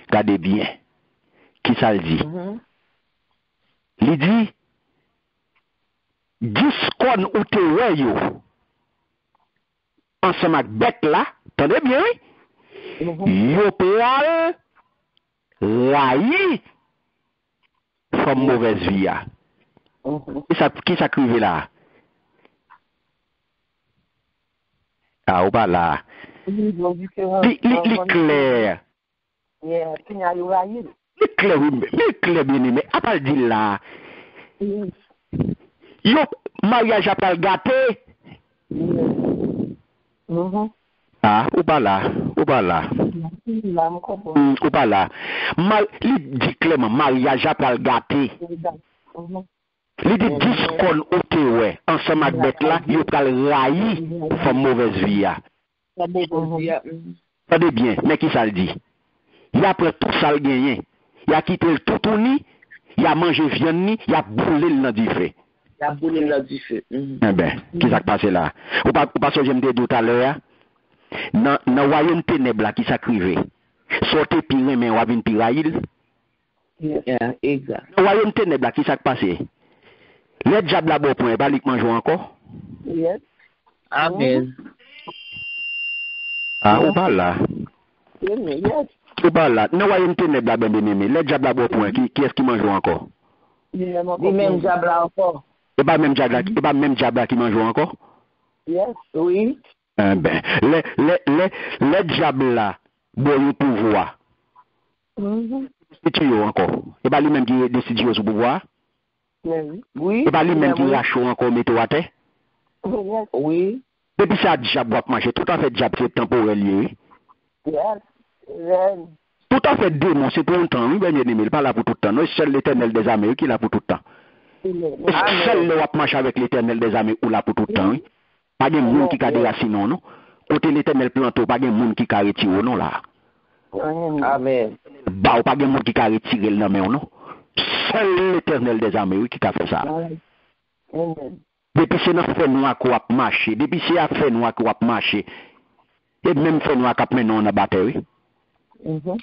Gardez bien. Qui ça le dit? Il dit, discon ou te weyo, ensemble avec bête là, attendez bien, yo pral rayi comme mauvaise vie. Qui ça crive là? Ah, ou pas là. Il clair. Il clair, bien aimé. À part dire là. Yo, mariage à pas gâté. Ah, ou pas là. Ou pas là. Il dit clairement, mariage à pas gâté. Il dit discon ou te ouais, ensemble avec bête là, il pral rayi comme mauvaise vie. Attendez bien, mais qui ça le dit? Il a pris tout ça le gagné. Il a quitté le tout ni, il a mangé viande ni, il a boulé le du feu. Il a boulé le du feu. Eh ben, qui ça passe là? Ou pas j'aime dire tout à l'heure, dans royaume ténèbres là qui s'acrivait. Sortez pire mais on vinn piraïl. Yeah, exact. Dans royaume ténèbres là qui s'est passé. Les diables là bon point pas liquement jouer encore. Yes. Amen. Ah, on parle là. Yes. On parle là. Dans royaume ténèbres là ben bien-aimé, les diables là bon point qui est-ce qui mange encore? Les mêmes diables là encore. Et pas même diable qui mange encore? Yes. Oui. Ben, les diables là, bon, pouvoir. C'est tu encore. Et pas lui-même qui décide sur pouvoir. Oui. Et pas lui-même qui lâche encore mettre à terre. Oui. Depuis ça, diable va marcher. Tout à fait, diable, c'est temporel. Yes. Tout à fait, démon, c'est pour un temps. Oui, bien aimé, il pas là pour tout le temps. Non, c'est seul l'Éternel des armées qui est là pour tout le temps. Seul le va marcher avec l'Éternel des armées ou là pour tout le temps. Oui. Pas de monde qui a déracine, non. Côté l'Éternel planto, pas de monde qui a retiré, non, là. Amen. Bah, pas de monde qui a retiré le nom, non. Seul l'Éternel des armées, oui, qui a fait ça. Depuis c'est dans fait noir qu'on a marché, depuis c'est à fait noir qu'on a marché. Et même fait noir qu'on a maintenant on a battu, oui.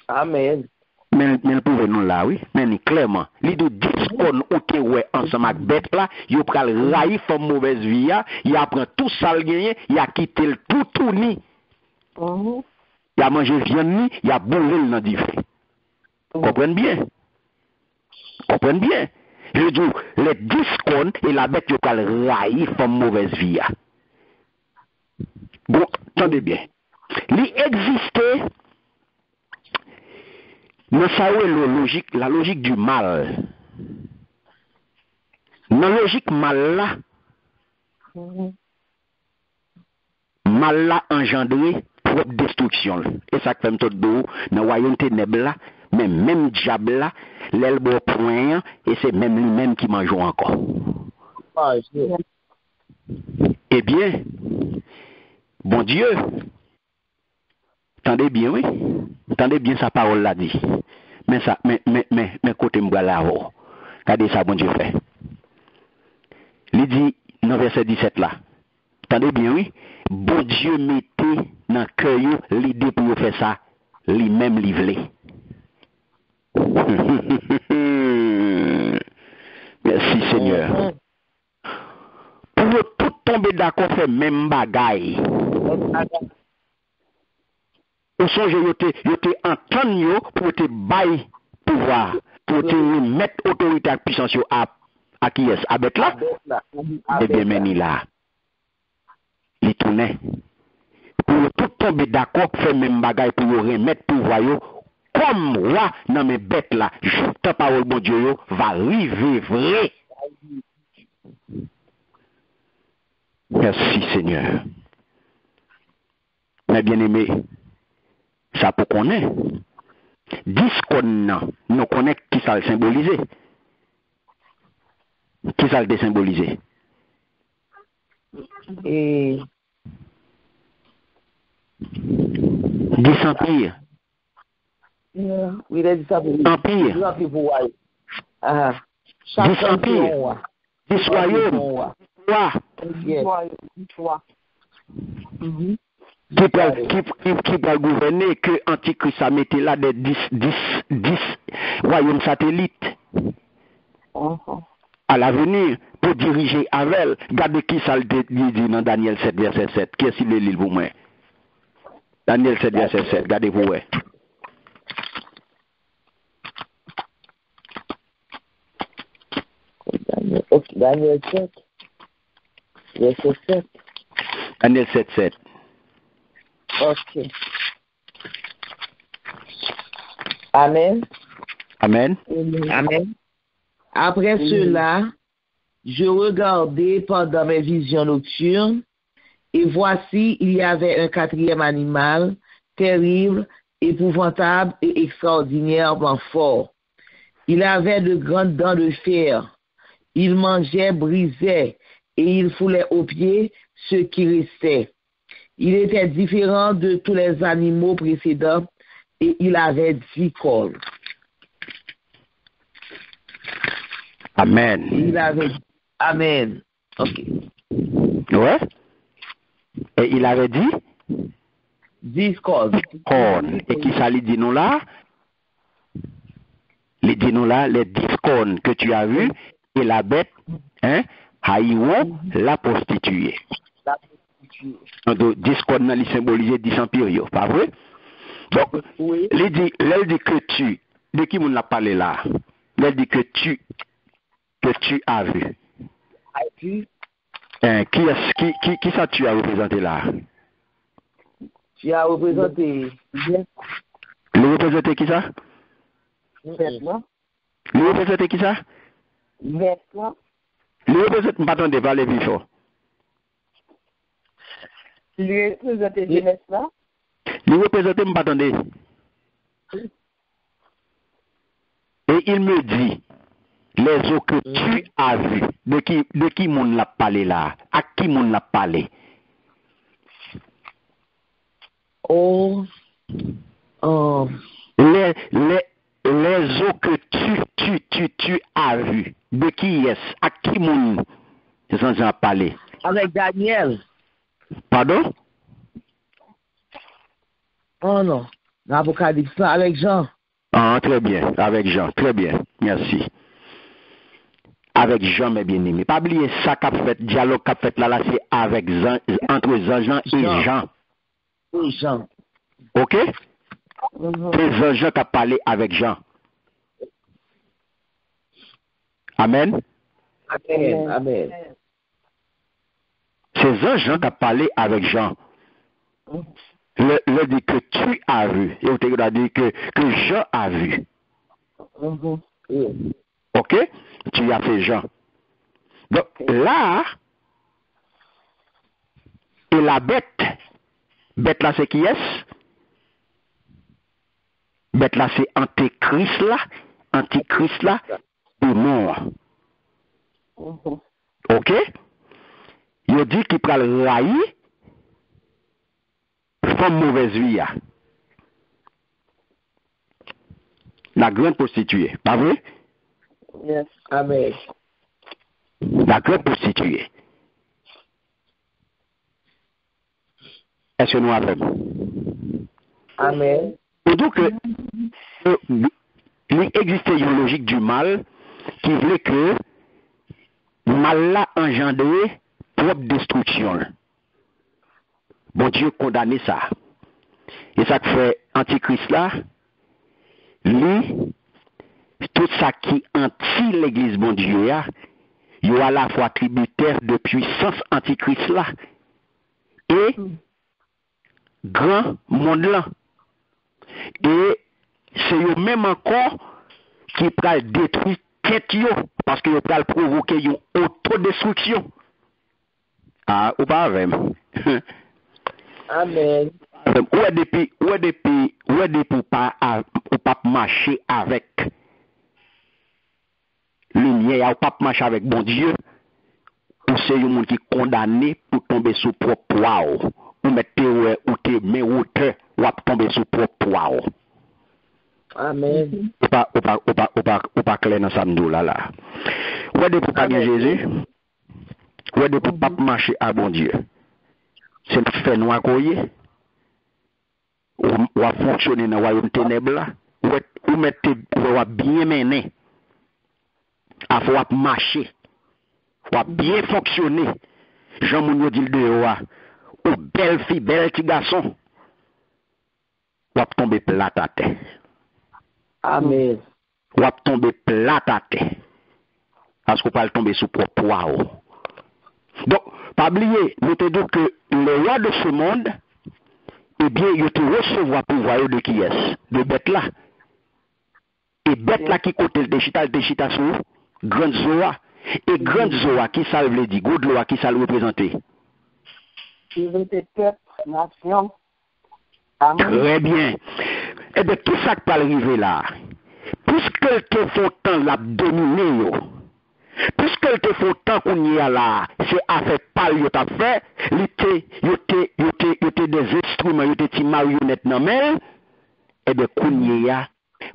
Amen. Mais le pouvez nous là, oui. Mais clairement, les deux discons ok ouais ensemble avec bête là, il pral raïf comme mauvaise vie, il apprend tout ça le gagner, il a quitté le tout ni. Il a mangé viande ni, il a bourré le dans du feu. Comprenez bien? Comprenez bien? Je dis, les discons et la bête il pral raïf comme mauvaise vie. Bon, attendez bien. Il existait mais ça est la logique du mal. Dans la logique mal là engendré propre destruction. Et ça fait tout d'eau dans le royaume ténèbres là, mais même diable là, l'elbe point et c'est même lui-même qui mange encore. Eh bien, bon Dieu, attendez bien, oui. Attendez bien sa parole l'a dit. Mais ça, mais côté m'bra là-haut. Regardez ça, bon Dieu fait. Il dit, dans verset 17 là. Attendez bien, oui. Bon Dieu mettait dans le cœur l'idée pour faire ça, lui-même livré. Merci Seigneur. Pour tout tomber d'accord, faire même bagaille. Au songe, yo te entendu pour te bailler pouvoir, pour te mettre autorité et puissance à qui est-ce? À bête là? Eh bien, mais là. Il tournait. Pour tout tomber d'accord, faire même bagaille pour remettre pouvoir comme roi dans mes bêtes là. Juste ta parole, bon Dieu, va arriver vrai. Merci Seigneur. Mes bien-aimés, ça pour qu'on ait. Discon, nous connaissons qui ça le symboliser. Qui ça le désymboliser? Et 10 empires. oui, il a dit ça pour Empire. 10 empires pour voir. 10 empires. 10 royaumes. 3. Qui peut gouverner que Antichrist a mis là des 10 royaumes satellites à l'avenir pour diriger avec. Regardez qui ça le dit dans Daniel 7, verset 7. Qui est-ce qu'il est l'île pour moi? Daniel 7, verset 7. Regardez-vous, ouais. Daniel 7, verset 7. Daniel 7, 7. Ok. Amen. Amen. Amen. Après cela, je regardais pendant mes visions nocturnes, et voici, il y avait un quatrième animal, terrible, épouvantable et extraordinairement fort. Il avait de grandes dents de fer. Il mangeait, brisait, et il foulait aux pieds ce qui restait. Il était différent de tous les animaux précédents, et il avait 10 cornes. Amen. Il avait... Amen. Ok. Ouais. Et il avait dit? Discord. Et qui ça les dit nous là? Les dit nous là, les discordes que tu as vu et la bête, hein, haïwon, la prostituée. Donc, discorde n'a li symbolisé 10 empires, pas vrai? Donc, Oui. elle dit que tu, de qui m'on l'a parlé là? Elle dit que tu as vu. Qui ça tu as représenté là? Tu as représenté. Le représenté qui ça? Le représenté qui ça? Le représenté, pas de parler plus fort. Le représenté jeunesse là? Le représenté, pas attendez. Et il me dit, les eaux que tu as vues, de qui m'on l'a parlé là? À qui m'on l'a parlé? Oh. Les eaux que tu as vues, de qui est-ce? À qui m'on a parlé? Avec Daniel. Pardon? Oh non. L'Apocalypse avec Jean. Ah, très bien, avec Jean, très bien, merci. Avec Jean, mes bien-aimés. Pas oublier ça qu'a fait, dialogue qu'a fait là, c'est avec Jean, entre Jean et Jean. Oui, Jean. Ok? C'est Jean qui a parlé avec Jean. Amen. Amen. C'est Jean qui a parlé avec Jean. Le dit que tu as vu. Et on t'a dit que Jean a vu. Ok? Tu as fait Jean. Donc là, et la bête là c'est qui est-ce? Bête là c'est Antéchrist là, ou mort. Ok? Il dit qu'il peut le railler femme mauvaise vie. La grande prostituée, pas vrai? Yes. Amen. La grande prostituée. Est-ce que nous avons? Amen. Et donc, il existait une logique du mal qui voulait que le mal l'a engendré propre destruction. Bon Dieu condamné ça. Et ça fait Antichrist là, lui, tout ça qui anti l'église bon Dieu, il y a à la fois tributaire de puissance Antichrist là et grand monde là. Et c'est eux même encore qui peut détruire tête yo parce que yo peut provoquer une autodestruction. Ah, ou pas même. Amen. Ou depuis pas marcher avec lumière, ou pas marcher avec bon Dieu, ou c'est un monde qui est condamné pour tomber sous propre poids, ou mettre ou te mais ou tomber sous propre poids. Amen. Ou pas clair dans ça là. Ou depuis pas Jésus, ou depuis pas marcher à bon Dieu. C'est le fait noir koye. Ou a fonctionner dans le royaume ténèbres là. Ou mettre ou bien mener. A faut marcher. Ou bien fonctionner. Jean Mounio dit de ou belle fille, belle petit garçon. Ou tomber plat à terre. Amen. Ou tomber plat à terre. Parce qu'on peut tomber sous propre poids. Donc, pas oublier, nous te disons que le roi de ce monde, eh bien, il te recevoir pouvoir de qui est de bête là. Et bête là qui côté le déchita sur grande Zoa. Et grande Zoa, qui ça veut dire? Good Zoa, qui ça le représenter? Il veut être peuple, nation. Très bien. Et bien, tout ça qui peut arriver là, puisque te faut temps la dominer, puisque te faut temps qu'on y a là, c'est affaire pal yo t'a fait, yo te des instruments, yo te ti marionnette nan men, et bien qu'on y a,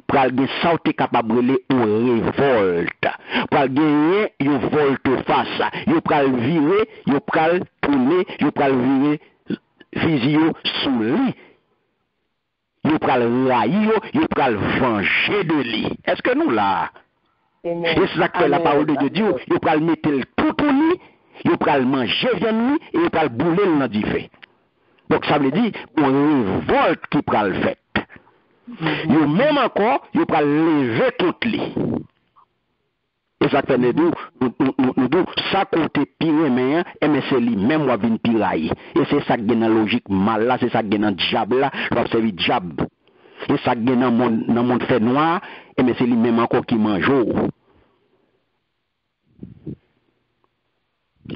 pral gen sa ou te capable de une révolte, pral gagner une volte face, yo pral virer, yo pral tourner, yo pral virer physio sous lui, pral railler, il pral venger de lui. Est-ce que nous là? Et c'est ça que la parole de Dieu dit, il pral mettre tout pour lui, il pral manger viande et il pral bouler dans du feu. Donc ça veut dire une révolte qui pral fait. Il même encore, il pral lever tout lui. Et ça fait nous ça côté pire mais c'est lui même va venir pirailler. Et c'est ça qui est dans logique mal là, c'est ça qui est dans diable là, l'observer diable. Et ça qui est dans monde fait noir, et mais c'est lui même encore qui mange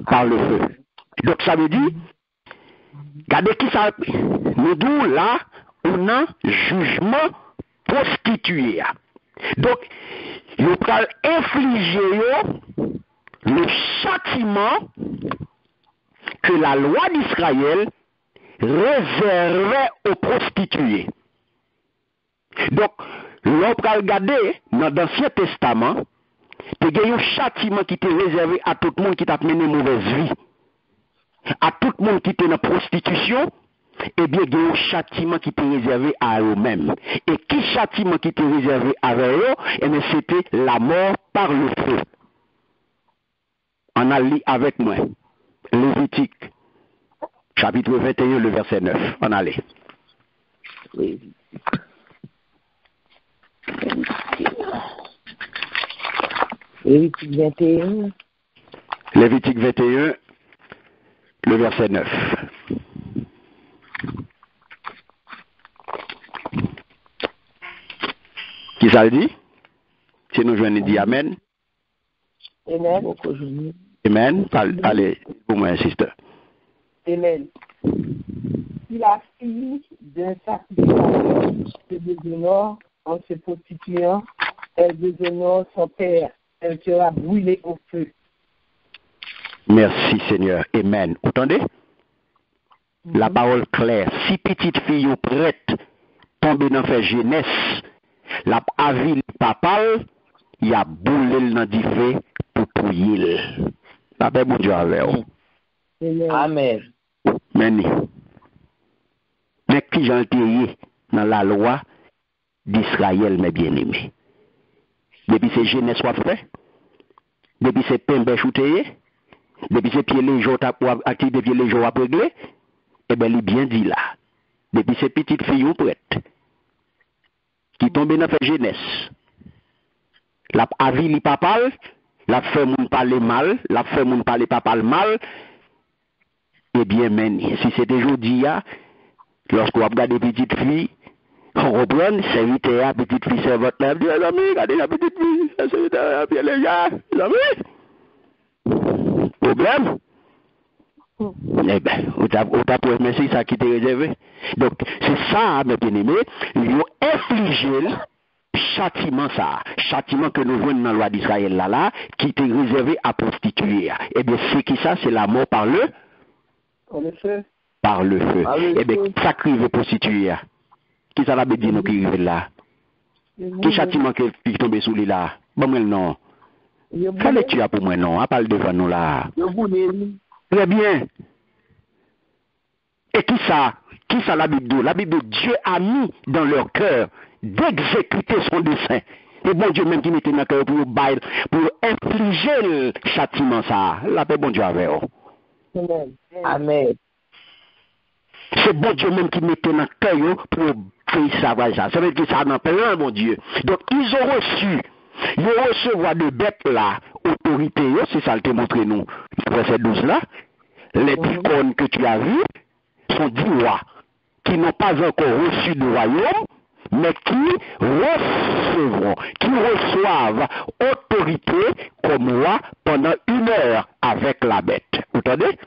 par le feu. Donc ça veut dire regardez qui ça nous dit là on a jugement prostitué. Donc il va infliger le châtiment que la loi d'Israël réservait aux prostituées. Donc, l'on va regarder dans l'Ancien Testament, il y a un châtiment qui était réservé à tout le monde qui t'a mené une mauvaise vie. À tout le monde qui était dans la prostitution, eh bien, il y a un châtiment qui était réservé à eux-mêmes. Et qui châtiment qui était réservé à eux, eh bien, c'était la mort par le feu. On a lu avec moi, Lévitique, chapitre 21, le verset 9. On a lu. Lévitique 21. Lévitique 21, le verset 9. Qui ça dit? Si nous jouons, dit Amen. Amen. Amen. Allez, pour moi, insiste. Amen. Si la fille d'un sacrificateur se déshonore en se prostituant, elle déshonore son père. Elle sera brûlée au feu. Merci Seigneur. Amen. Vous entendez? La parole claire. Si petite fille ou prête tomber dans la jeunesse, la avis papal, il y a boulé dans du feu pour touiller. La paix bon Dieu avec vous. Amen. Meni. Mais qui j'en ai dans la loi d'Israël, mes bien-aimés. Depuis ces jeunesse soit fait, depuis ces pembes choutés, depuis ces pieds les jours actifs, depuis les jours à régler, eh bien, il est bien dit là. Depuis ces petites filles ou prêtes, qui tombent dans la jeunesse, la avis li papal, la fait moun parler mal, la fait moun parler papal mal, eh bien, meni, si c'était aujourd'hui, lorsqu'on regarde des petites filles, on reprend, serviteur, petite fille, servante, là, dit, les amis, regardez la petite fille, la serviteur, puis les gars, les amis. Problème? Eh bien, on t'a pour merci, ça qui t'est réservé. Donc, c'est ça, mes bien-aimés, ils ont infligé châtiment ça, châtiment que nous voyons dans la loi d'Israël là, qui était réservé à prostituer. Eh bien, c'est qui ça? C'est la mort par le? Par le feu. Par le feu. Eh bien, ça crive prostituer. Qui ça l'a dit nous qui arrive là? Qui châtiment qui tombe sous lui là? Bon, moi non. Quel tu as pour moi non? À parle devant nous là. Très bien. Et qui ça? Qui ça la Bible dit? La Bible dit Dieu a mis dans leur cœur d'exécuter son dessein. Et bon Dieu même qui mettait dans le cœur pour infliger le châtiment ça. La paix bon Dieu avec vous. Amen. C'est bon Dieu même qui mettait dans le cœur pour faire ça. Ça veut dire que ça n'a pas rien, mon Dieu. Donc, ils ont reçu, de bêtes là, autorité, c'est ça le te montre nous. Verset 12 là, les icônes que tu as vues sont 10 rois qui n'ont pas encore reçu de royaume, mais qui reçoivent autorité comme roi pendant 1 heure avec la bête. Vous entendez?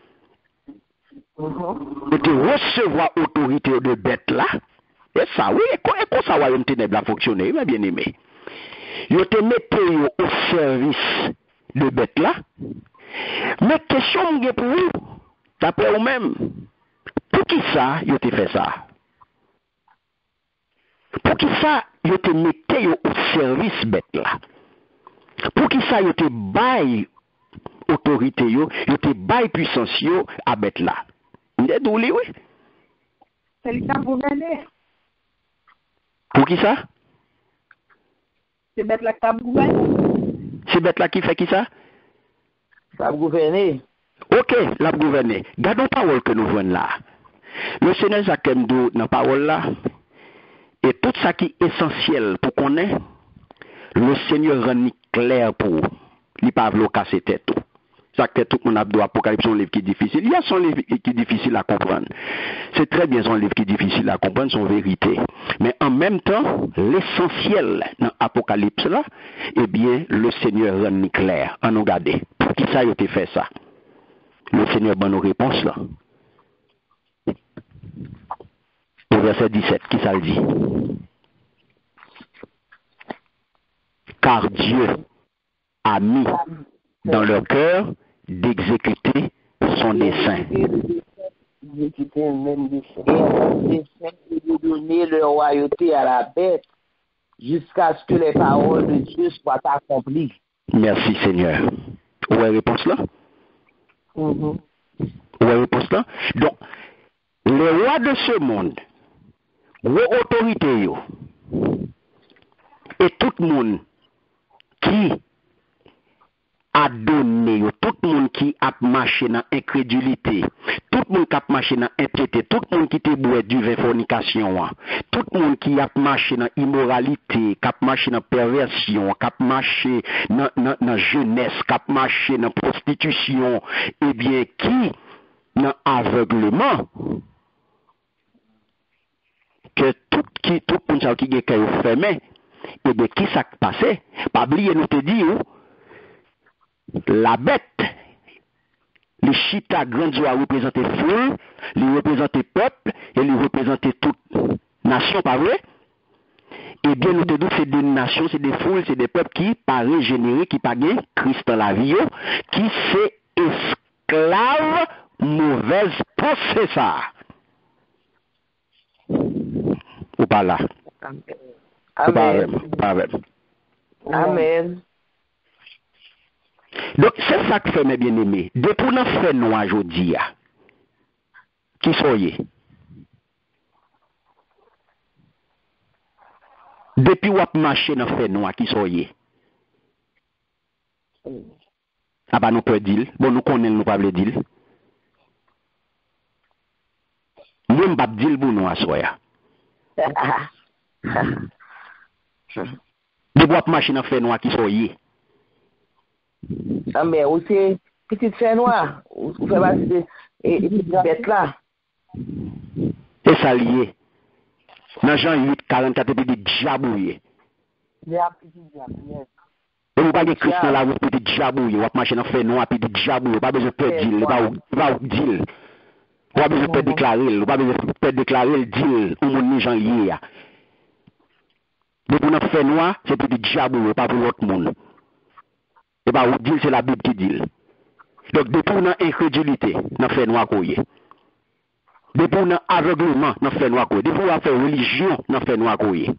Et tu recevoir autorité de bête là, et ça, oui, et comment ça va ténèbres fonctionner, mes bien-aimés? Ils te mettent au service de bête là. Mais question pour vous, d'après vous-même, pour qui ça, ils te fait ça? Pour qui ça, ils te mettent au service bête là? Pour qui ça, ils te baillent autorité, ils te baillent puissance à bête là? Vous êtes où, oui? C'est le cas pour mener. Pour qui ça? C'est bête là qui t'a gouverné. C'est bête là qui fait qui ça? Ça a gouverné. Ok, la gouverner. Gardons parole que nous voyons là. Le Seigneur Jacques Mdo dans la parole là, et tout ça qui est essentiel pour qu'on ait, le Seigneur rend clair pour il pas vouloir casser tête tout. Ça que tout le monde a droit Apocalypse son livre qui est difficile. Il y a son livre qui est difficile à comprendre. C'est très bien son livre qui est difficile à comprendre, son vérité. Mais en même temps, l'essentiel dans Apocalypse là, eh bien, le Seigneur rend clair. En nous garder. Pour qui ça a été fait ça? Le Seigneur donne nos réponses là. Au verset 17, qui ça le dit? Car Dieu a mis dans leur cœur d'exécuter son dessein. Exécuter un même dessein. Et de donner leur royauté à la bête jusqu'à ce que les paroles de Dieu soient accomplies. Merci Seigneur. Où est la réponse là? Où est la réponse là? Donc, les rois de ce monde, vos autorités, yo, et tout le monde qui a donné, tout le monde qui a marché dans l'incrédulité, tout le monde qui a marché dans l'impiété, tout le monde qui te boit du vin fornication, tout le monde qui a marché dans l'immoralité, qui a marché dans la perversion, qui a marché dans la jeunesse, qui a marché dans la prostitution, eh bien, qui dans l'aveuglement, que tout le monde qui est fermé, et bien, qui s'est passé? Pas oublier, nous te dit, la bête, les chita grands a représenté foule, les représenter peuple, et les représenter toute nation, pas vrai? Eh bien, nous te disons que c'est des nations, c'est des foules, c'est des peuples qui pas régénérés, qui pas gagnent Christ dans la vie, qui c'est esclave, mauvaise pensée ça. Ou pas là? Amen. Amen. Amen. Donc, c'est ça que fait mes bien-aimés. Depuis qu'on a fait nous aujourd'hui, qui soyez? Depuis qu'on a marché dans fait nous, qui soyez? Ah bah nous peut dire, bon nous connaissons, nous pas dire. Nous pas dire pour nous à soya. Depuis qu'on a marché dans fait nous, qui soyez? Ah, mais aussi, petite fée noire, vous faites partie de petite bête là. Et ça lié. Dans Jean 8, 44, et puis des diabouillés. Les petits diables. Et vous parlez de Christ dans la route, puis des diabouillés. Vous avez marché dans fait noir, puis des diabouillés. Pas besoin de perdre deal, pas deal. Pas besoin de perdre déclarer, pas besoin de perdre déclarer le deal, ou mon gens lié. Depuis qu'on a fait noir, c'est pour des diabouillés, pas pour l'autre monde. Et pas vous dire, c'est la Bible qui dit. Donc, depuis qu'on a incrédulité, on a fait noir couillé. Depuis qu'on a aveuglement, on a fait noir couillé. Depuis qu'on a fait religion, on a fait noir couillé.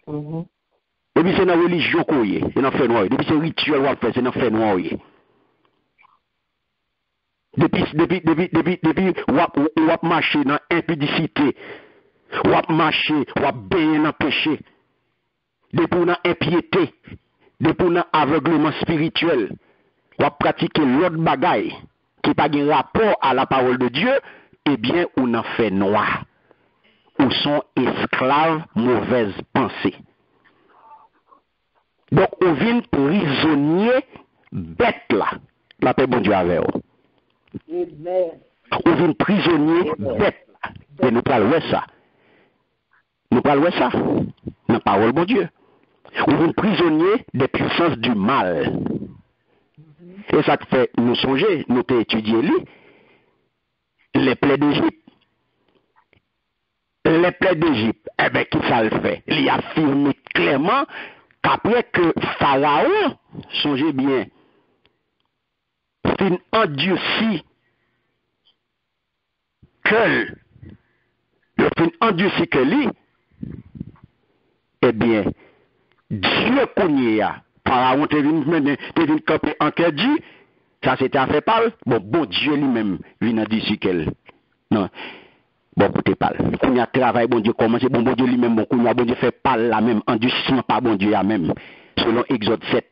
Depuis c'est dans religion couillé, on a fait noir. Depuis c'est rituel on a fait, c'est on a fait noir. Depuis on a marché dans impudicité, on a marché, on a baigné dans péché. Depuis on a impiété. Depuis on a aveuglement spirituel, on a pratiqué l'autre bagaille qui n'a pas de rapport à la parole de Dieu, eh bien, on a fait noir. Ou sont esclaves mauvaise pensée. Donc, on vient prisonnier bête là. La paix bon Dieu avec vous. On vient prisonnier bête là. Et nous parlons ça. Nous parlons ça. Dans la parole bon Dieu. Ou une prisonnier des puissances du mal. Et ça te fait nous songer, nous t'ai étudié les plaies d'Égypte. Les plaies d'Égypte, eh bien, qui ça le fait? Il affirme clairement qu'après que Pharaon, songez bien, fin endurci que le fin endurci que lui, eh bien, Dieu connaît, Pharaon te venu camper en Kédi, ça c'était fait par bon Dieu lui-même vient d'ici qu'elle. Non. Bon, écoutez, pas. Qu'on y a travail, bon Dieu, commence, bon Dieu lui-même, bon, qu'on y a, bon Dieu, fait pas la même, endurcissement par bon Dieu, même. Selon Exode 7.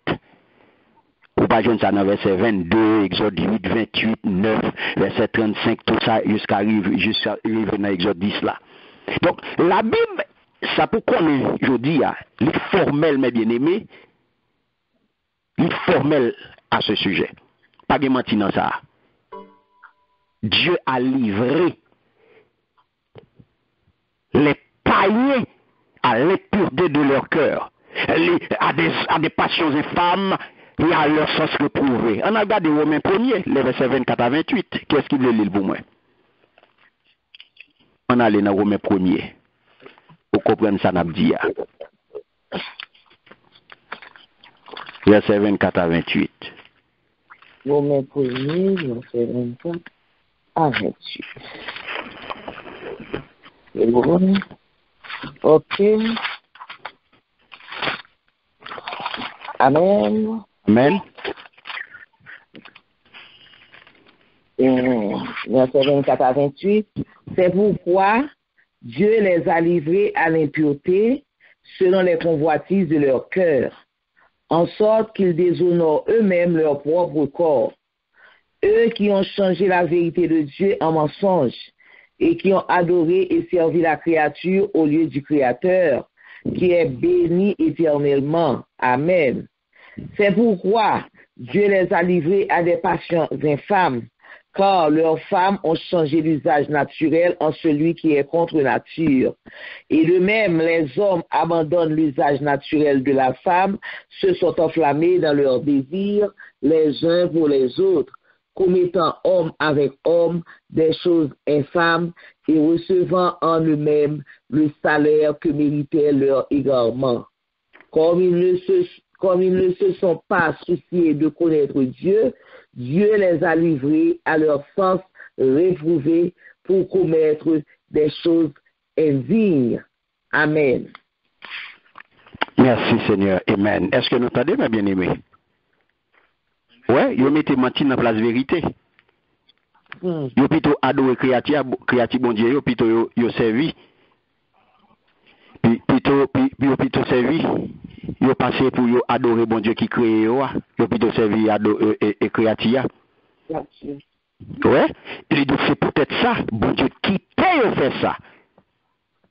Ou pas jeune ça dans verset 22, Exode 8, 28, 9, verset 35, tout ça, jusqu'à arriver dans Exode 10 là. Donc, la Bible, ça peut qu'on je dis, les formel, mes bien-aimés, les formel à ce sujet. Pas de mentir dans ça. Dieu a livré les païens à l'impureté de leur cœur, à des passions infâmes et à leur sens reprouvé. On a regardé Romains 1er, les versets 24 à 28. Qu'est-ce qu'il veut lire pour moi? On a allé dans Romains 1er. Pour comprendre ça, n'a dit. Verset 24 à 28. Romains 1er, verset 24 à 28. C'est bon. Ok. Amen. Amen. Verset 24 à 28. C'est pourquoi Dieu les a livrés à l'impureté selon les convoitises de leur cœur, en sorte qu'ils déshonorent eux-mêmes leur propre corps. Eux qui ont changé la vérité de Dieu en mensonge et qui ont adoré et servi la créature au lieu du Créateur, qui est béni éternellement. Amen. C'est pourquoi Dieu les a livrés à des passions infâmes, car leurs femmes ont changé l'usage naturel en celui qui est contre nature. Et de même, les hommes abandonnent l'usage naturel de la femme, se sont enflammés dans leurs désirs les uns pour les autres, commettant homme avec homme des choses infâmes et recevant en eux-mêmes le salaire que méritait leur égarement. Comme ils ne se sont pas souciés de connaître Dieu, Dieu les a livrés à leur sens réprouvé pour commettre des choses indignes. Amen. Merci Seigneur. Amen. Est-ce que nous entendez, mes bien-aimés? Ouais, vous mettez menti dans la place vérité. Vous plutôt adoré créatif bon Dieu, vous plutôt vous servi. Puis plutôt servi. Vous passé pour vous adorer bon Dieu qui crée vous plutôt servi et créatif. Ouais, et donc c'est peut-être ça, bon Dieu quitte vous fait ça.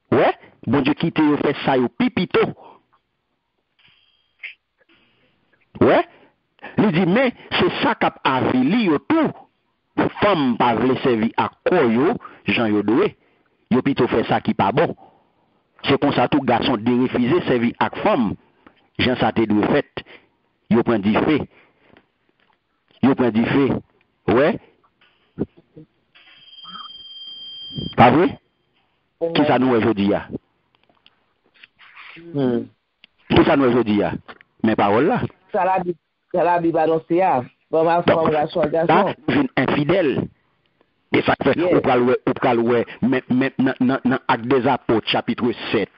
Ouais, bon Dieu quitte vous fait ça, vous pipito. Ouais, il dit mais c'est ça qu'a avili tout. Femme pas veut servir à quoi yo, Jean yo doué. Yo plutôt fait ça qui pas bon. C'est comme ça tout garçon de refuser servir à femme. Jean ça te doué fait. Yo prend du fait. Yo prend du fait. Ouais. Pas vrai? Qui ça nous aujourd'hui là? Qui ça nous aujourd'hui là? Mes paroles là. Ça la Bible annoncée à. Bon, ma femme, la choix garçon. Une infidèle. Et ça fait, ou pral ouais, dans Actes des Apôtres, chapitre 7.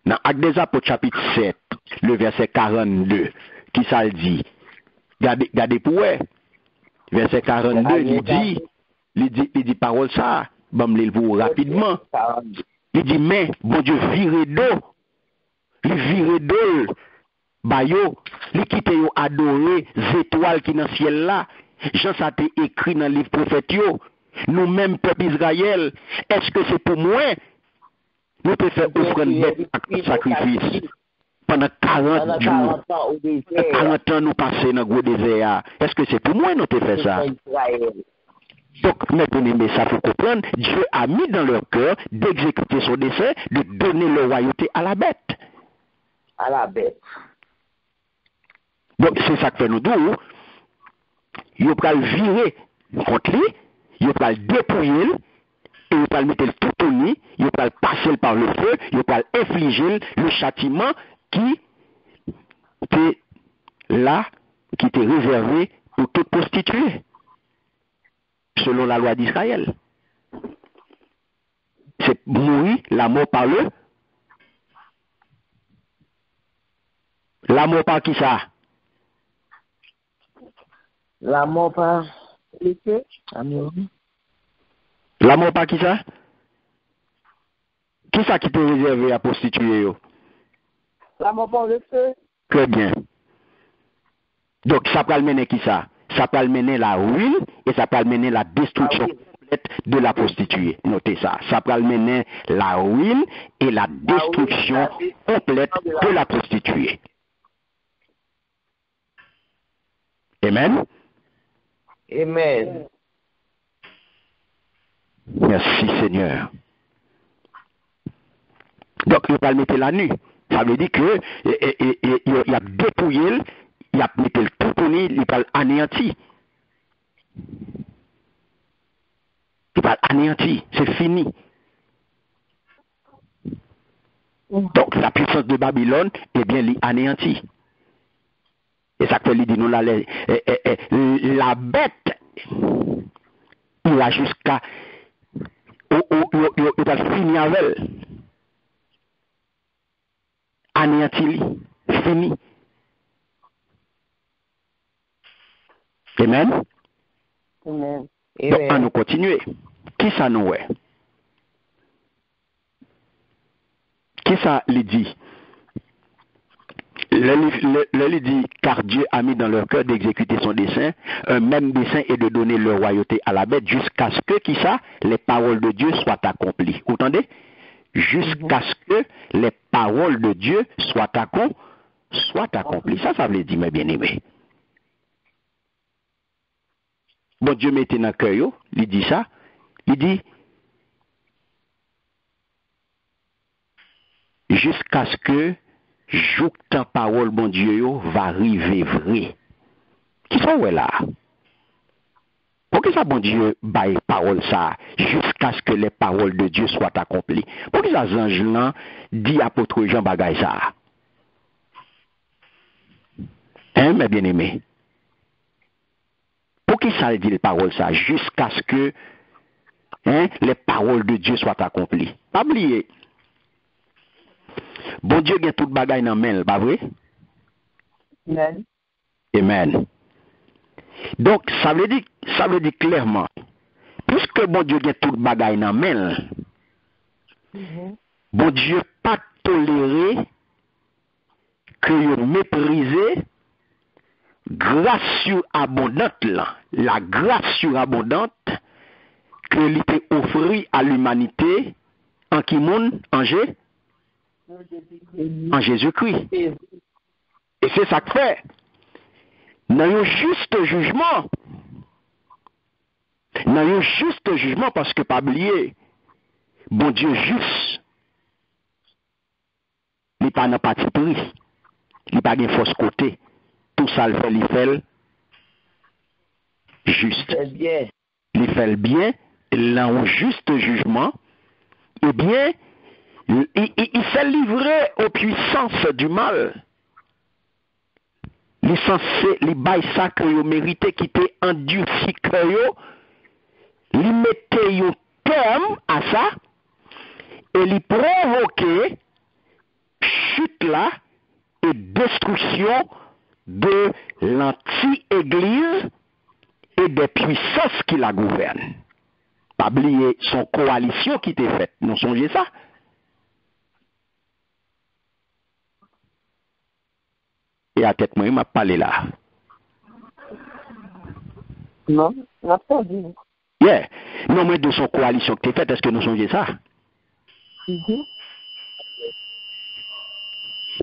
Dans Actes des Apôtres, chapitre 7, le verset 42, qui ça le dit? Gardez pour ouais. Verset 42, il dit parole ça. Bon, me pour rapidement. Il dit, mais, bon Dieu, virez d'eau. Il virez d'eau. Bayo, li kite yo adoré étoiles qui dans le ciel là. Jean ça t'est écrit dans le livre prophète yo. Nous même peuple Israël, est-ce que c'est pour moi? Nous peut faire offrande bête sacrifice. Pendant 40 jours, 40 ans nous passer dans le gros désert. Est-ce que c'est pour moi nous te fait ça? Donc, maintenant, ça faut comprendre, Dieu a mis dans leur cœur d'exécuter son dessein, de donner leur royauté à la bête. À la bête. Donc, c'est ça que fait nous deux. Ils peuvent le virer contre lui, ils peuvent le dépouiller, et ils peuvent le mettre tout au nid, ils peuvent le passer par le feu, ils peuvent infliger le châtiment qui était là, qui était réservé pour toute prostituée, selon la loi d'Israël. C'est mourir, la mort par le. La mort par qui ça? La mort par La mort par qui ça? Qui ça qui te réservé à prostituer yo? La mort par le feu. Très bien. Donc, ça peut mener qui ça? Ça peut mener la ruine et ça peut mener la destruction complète de la prostituée. Notez ça. Ça peut mener la ruine et la destruction complète de la prostituée. Amen. Amen. Merci Seigneur. Donc, il va le mettre la nuit. Ça veut dire que il a dépouillé, il a mis le tout pour lui, il va anéanti. Il va anéanti, c'est fini. Donc, la puissance de Babylone, eh bien, il anéanti. Et ça fait, il dit, nous, la bête, il a jusqu'à, il va finir avec elle. Anéanti, fini. Amen. Amen. Donc, on nous continuer. Qui ça nous est? Qui ça lui dit? Le dit, car Dieu a mis dans leur cœur d'exécuter son dessein, un même dessein est de donner leur royauté à la bête jusqu'à ce que, qui ça? Les paroles de Dieu soient accomplies. Vous entendez? Jusqu'à ce que les paroles de Dieu soient accomplies. Ça veut dire, mes bien-aimés. Bon Dieu mettez dans le cœur, il dit ça. Il dit, jusqu'à ce que joue ta parole, bon Dieu, va arriver vrai. Qui sont où là? Pourquoi ça, bon Dieu, baille parole ça, jusqu'à ce que les paroles de Dieu soient accomplies? Pourquoi ça, ange là, dit apôtre Jean bagay ça? Hein, mes bien-aimés? Pourquoi ça dit les paroles ça, jusqu'à ce que les paroles de Dieu soient accomplies? Pas oublier. Bon Dieu a tout bagay dans main, pas vrai? Amen. Amen. Donc, ça veut dire clairement, puisque bon Dieu a tout bagay dans main, bon Dieu pas toléré que vous méprisez grâce surabondante là, la grâce surabondante que l'était offert à l'humanité en qui monde en Jésus-Christ. Et c'est ça que fait. Dans un juste jugement, parce que pas oublier, bon Dieu juste, il n'est pas dans parti pris, il n'est pas de fausse côté. Tout ça, il fait juste. Il fait le bien, dans un juste jugement, eh bien, il s'est livré aux puissances du mal. Il est censé, il bail ça que vous méritez qui était endurci que vous, il mettait un terme à ça, et il provoquait chute là et destruction de l'anti-église et des puissances qui la gouvernent. Pas oublier son coalition qui était faite. Nous songez ça? Et à tête moi, il m'a parlé là. Non, on n'a pas dit. Yeah. Non, mais de son coalition qui était faite, est-ce que nous songez ça?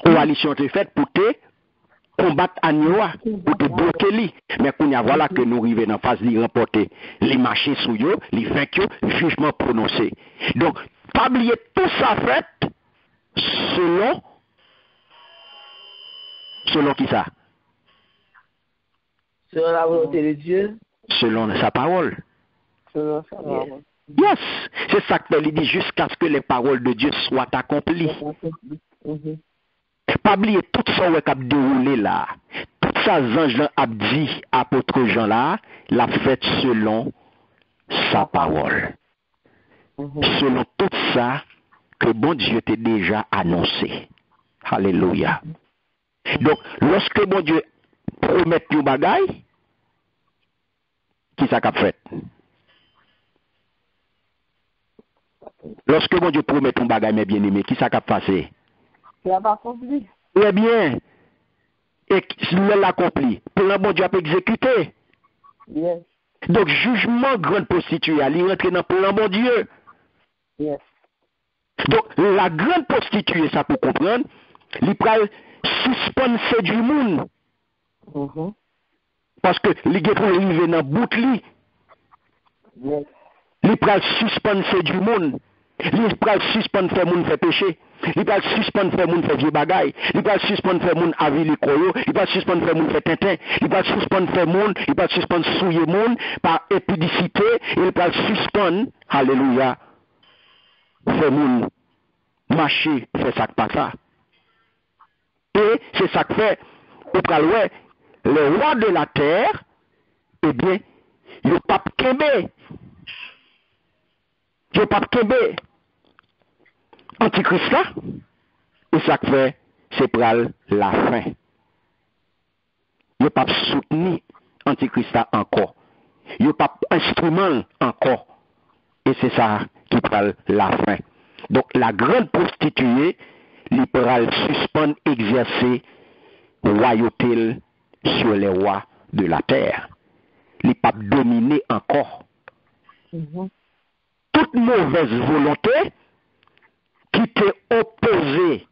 Coalition qui était faite pour te combattre Agnoa, pour te bloquer lui. Mais qu'on y a voilà que nous arrivons en phase de remporter les marchés sous eux, les vaincus, jugement prononcé. Donc, pas oublier tout ça fait selon qui ça? Selon la volonté de Dieu. Selon sa parole. Yes. C'est ça qu'il dit jusqu'à ce que les paroles de Dieu soient accomplies. Pas oublier tout ça qui a déroulé là. Tout ça, Jean a dit, apôtre Jean là, l'a fait selon sa parole. Selon tout ça que bon Dieu t'a déjà annoncé. Alléluia. Donc, lorsque bon Dieu promet une bagaille, qui ça qu'a fait? Lorsque mon Dieu promet ton bagage, mes bien-aimés, qui ça qu'a passé? Il n'a pas accompli. Eh bien, et s'il l'a accompli, plan bon Dieu a exécuté. Yes. Donc, jugement grande prostituée, elle est rentrée dans le plan bon Dieu. Yes. Donc, la grande prostituée, ça pour comprendre, il peut suspendre du monde. Mhm. Parce que les gens pour arriver dans le bout de lui. Yes. Il peut suspendre du monde. Il peut suspendre faire monde faire péché. Il peut suspendre faire monde faire vieux bagaille. Il peut suspendre faire monde avec les koyo. Il peut suspendre faire monde faire tintin. Il peut suspendre faire monde. Il peut suspendre souiller monde par impudicité. Il peut suspendre, alléluia, faire monde marcher, faire ça pas ça. Et c'est ça que fait, au praloué, le roi de la terre, eh bien, il n'est pas kébé. Il n'est pas kébé. Antichrist là, et ça que fait, c'est pour la fin. Il n'est pas soutenu Antichrist là encore. Il n'est pas instrument encore. Et c'est ça qui prend la fin. Donc la grande prostituée, il pourra suspendre, exercer royauté sur les rois de la terre. Il n'est pas dominé encore. Mhm. Toute mauvaise volonté qui t'est opposée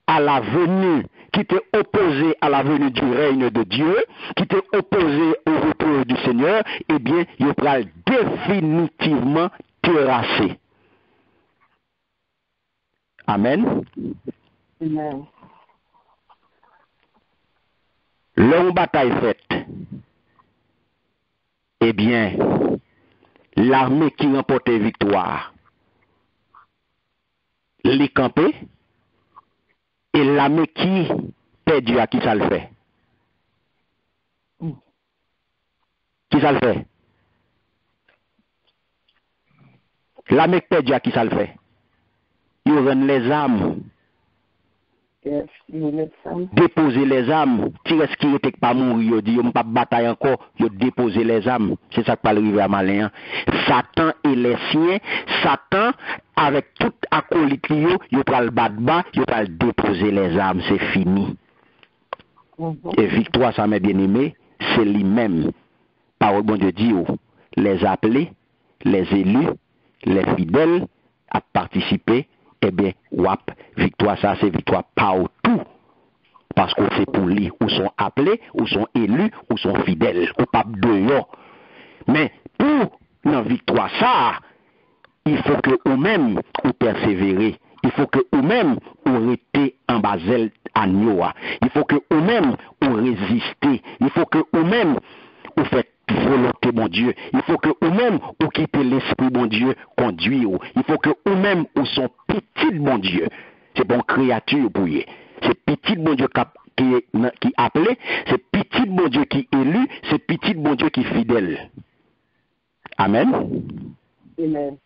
à la venue, qui t'est opposée à la venue du règne de Dieu, qui t'est opposée au retour du Seigneur, eh bien, il pourra définitivement terrasser. Amen. Amen. Longue bataille faite, eh bien, l'armée qui remportait victoire, les campés, et l'armée qui perdue, à qui ça le fait? Qui ça le fait? L'armée perdue, à qui ça le fait? Ils rendent les âmes. Yes. You need some. Déposer les âmes. Si ce qui n'était pas mourir, ils n'ont pas bataille encore, ils déposer les âmes. C'est ça qui va arriver à Malin. Satan et les siens, Satan, avec tout acolyte, ils vont le battre bas, ils vont déposer les âmes. C'est fini. Et victoire, ça m'a bien aimé, c'est lui-même. Par bon Dieu dit, les appelés, les élus, les fidèles, à participer. Eh bien, wap, victoire, ça c'est victoire partout. Parce qu'on fait pour lui, ou sont appelés, ou sont élus, ou sont fidèles, ou pas dehors. Mais pour la victoire, ça, il faut que vous-même, vous persévérez. Il faut que vous-même, vous restez en basel agneau. Il faut que vous-même, vous résistez. Il faut que vous-même, vous faites volonté, mon Dieu. Il faut que vous-même, vous quittez l'esprit, mon Dieu, conduire. Il faut que vous-même, vous sont petits, mon Dieu. C'est bon créature pour y. C'est petit, mon Dieu, qui appelé. C'est petit, mon Dieu, qui élu. C'est petit, mon Dieu, qui fidèle. Amen. Amen.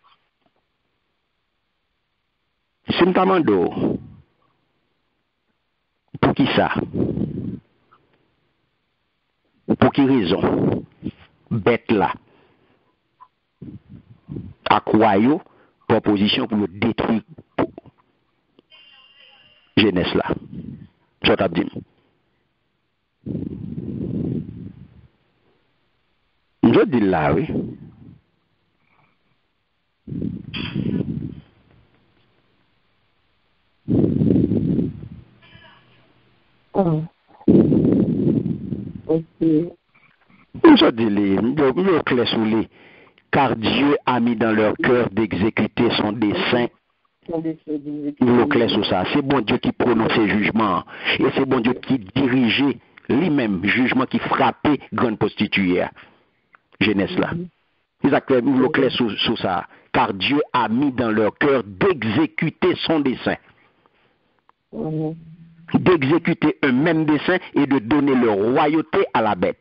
C'est un commando. Pour qui ça? Pour qui raison? Bête là. À quoi yo? Proposition pour détruire jeunesse là. Ça t'a dit. Je dis là, oui. Je dis, je clé sous les, car Dieu a mis dans leur cœur d'exécuter son dessein. Le clé sous ça. C'est bon Dieu qui prononçait jugement. Et c'est bon Dieu qui dirigeait lui-même jugement qui frappait grande prostituée. Jeunesse là. Exactement, le clé sous ça. Car Dieu a mis dans leur cœur d'exécuter son dessein. D'exécuter un même dessein et de donner leur royauté à la bête.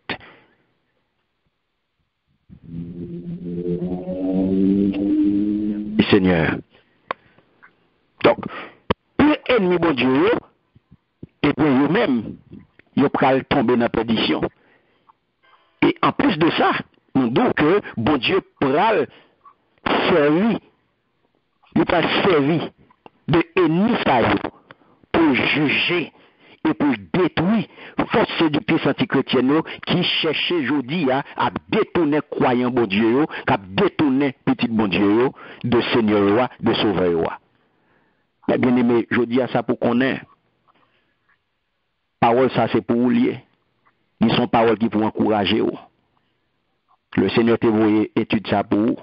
Seigneur. Donc, plus ennemi bon Dieu, et bien eux-mêmes, ils peuvent tomber dans la perdition. Et en plus de ça, nous disons que bon Dieu pourra servir il t'a servi de ennemi pour juger et pour détruire force séductrice antichrétienne qui cherchait aujourd'hui à détourner croyant bon Dieu, à détourner petit bon Dieu de Seigneur, de Sauveur. Mais bien aimé, je dis à ça pour qu'on ait. Parole, ça c'est pour vous lier. Ils sont paroles qui pour encourager. Le Seigneur t'a voulu étude ça pour vous.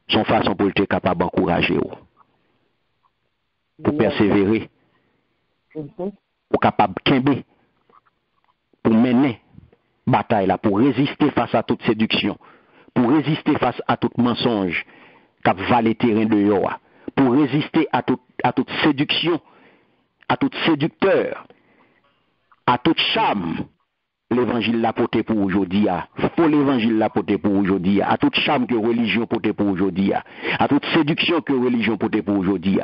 Son façon pour être capable d'encourager. Pour persévérer. Pour capable de pour mener bataille là, pour résister face à toute séduction, pour résister face à tout mensonge qui va les terrains de Yoa, pour résister à toute séduction, à tout séducteur, à toute charme. L'évangile l'a porté pour aujourd'hui. Faut l'évangile l'a porté pour aujourd'hui. À toute charme que religion porté pour aujourd'hui. À toute séduction que religion porté pour aujourd'hui.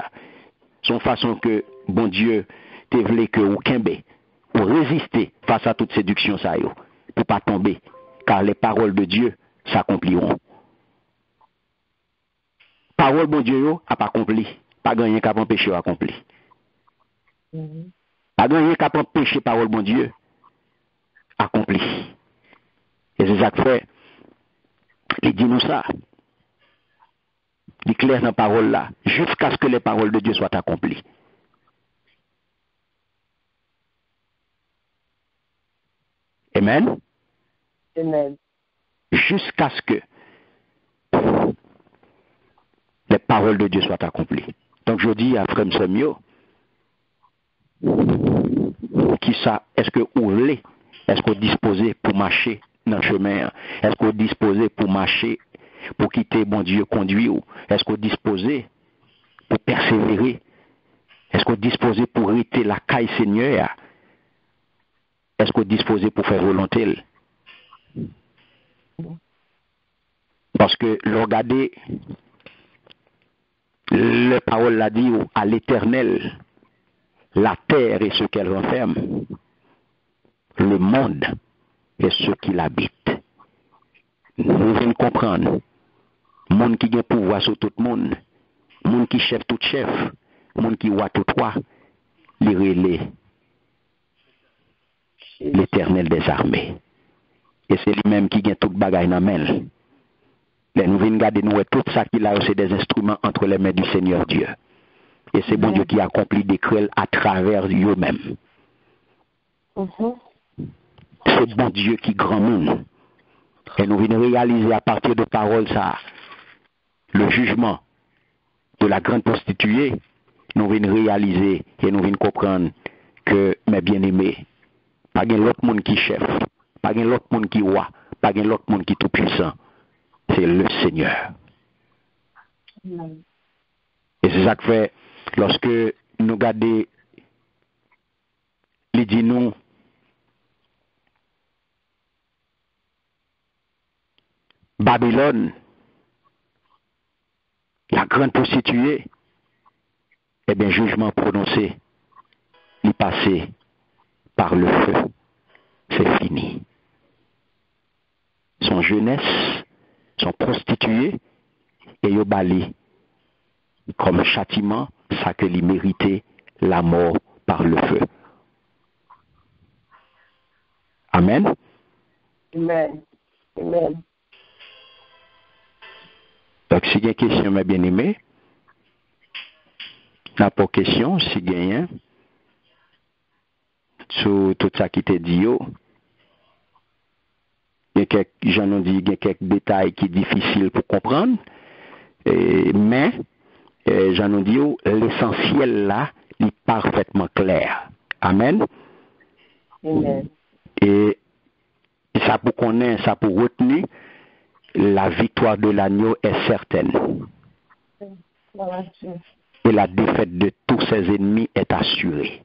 Son façon que bon Dieu te voulait que ou kembe pour résister face à toute séduction ça yo, pour pas tomber, car les paroles de Dieu s'accompliront. Parole bon Dieu yo a pas accompli, pas gagné qu'à empêcher accompli. Pas gagné qu'à empêcher parole bon Dieu accompli. Et c'est ça que fait. Il dit nous ça. Il clair dans la parole là, jusqu'à ce que les paroles de Dieu soient accomplies. Amen. Amen. Jusqu'à ce que les paroles de Dieu soient accomplies. Donc je dis à Frère Semio, qui ça, est-ce que vous voulez, est-ce que vous disposez pour marcher dans le chemin, est-ce que vous disposez pour marcher, pour quitter bon Dieu conduire, est-ce que vous disposez pour persévérer, est-ce que vous disposez pour arrêter la caille Seigneur, est-ce que vous disposez pour faire volonté? Parce que regardez, la parole l'a dit à l'Éternel, la terre et ce qu'elle renferme, le monde et ceux qui l'habitent. Nous venons comprendre, monde qui a pouvoir sur tout le monde, monde qui chef tout chef, monde qui voit tout roi, les relais, l'Éternel des armées. Et c'est lui-même qui a tout bagaille dans la main. Nous venons garder nous tout ça qu'il a, c'est des instruments entre les mains du Seigneur Dieu. Et c'est bon Dieu qui accomplit des crêles à travers eux-mêmes. C'est bon Dieu qui grand monde. Et nous venons réaliser à partir de paroles ça, le jugement de la grande prostituée. Nous venons réaliser et nous venons comprendre que, mes bien-aimés, pas de l'autre monde qui chef, pas de l'autre monde qui roi, pas de l'autre monde qui tout puissant. C'est le Seigneur. Et c'est ça que fait, lorsque nous regardons, il dit nous, Babylone, la grande prostituée, eh bien, jugement prononcé, il passé par le feu. C'est fini. Son jeunesse, sont prostituées et yo bali comme châtiment ça que lui méritait la mort par le feu. Amen. Amen. Amen. Donc si il y a une question mes bien-aimés, n'a pas de question, si il y a sur tout ça qui te dit yo. Il y a quelques, j'en ai dit, il y a quelques détails qui sont difficiles pour comprendre, mais j'en ai dit, l'essentiel là, il est parfaitement clair. Amen. Amen. Et ça pour connaître, ça pour retenir, la victoire de l'agneau est certaine. Et la défaite de tous ses ennemis est assurée.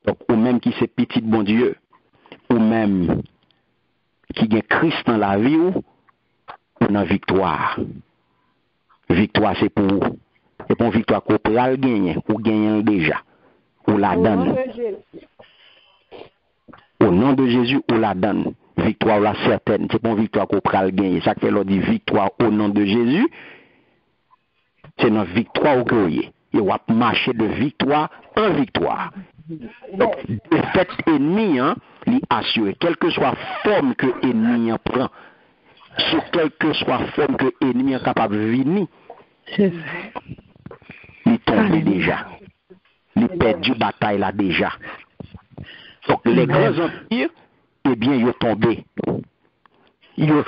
Donc, ou même qui c'est petit bon Dieu, ou même qui gagne Christ dans la vie ou dans victoire. Victoire c'est pour vous. C'est pour une victoire qu'on peut gagner ou gagner déjà. Ou la donne. Au nom de Jésus, ou la donne. Victoire la certaine. C'est pour une victoire qu'on peut gagner. Ça fait l'on dit victoire au nom de Jésus. C'est une victoire au guerrier. Il va marcher de victoire en victoire. Donc, de fait ennemi, il assure, quelle que soit la forme que l'ennemi prend, sur quelle que soit la forme que l'ennemi est capable de venir, il tombe déjà. Il perd du bataille là déjà. Donc, les grands empires, eh bien, ils ont tombé. Ils ont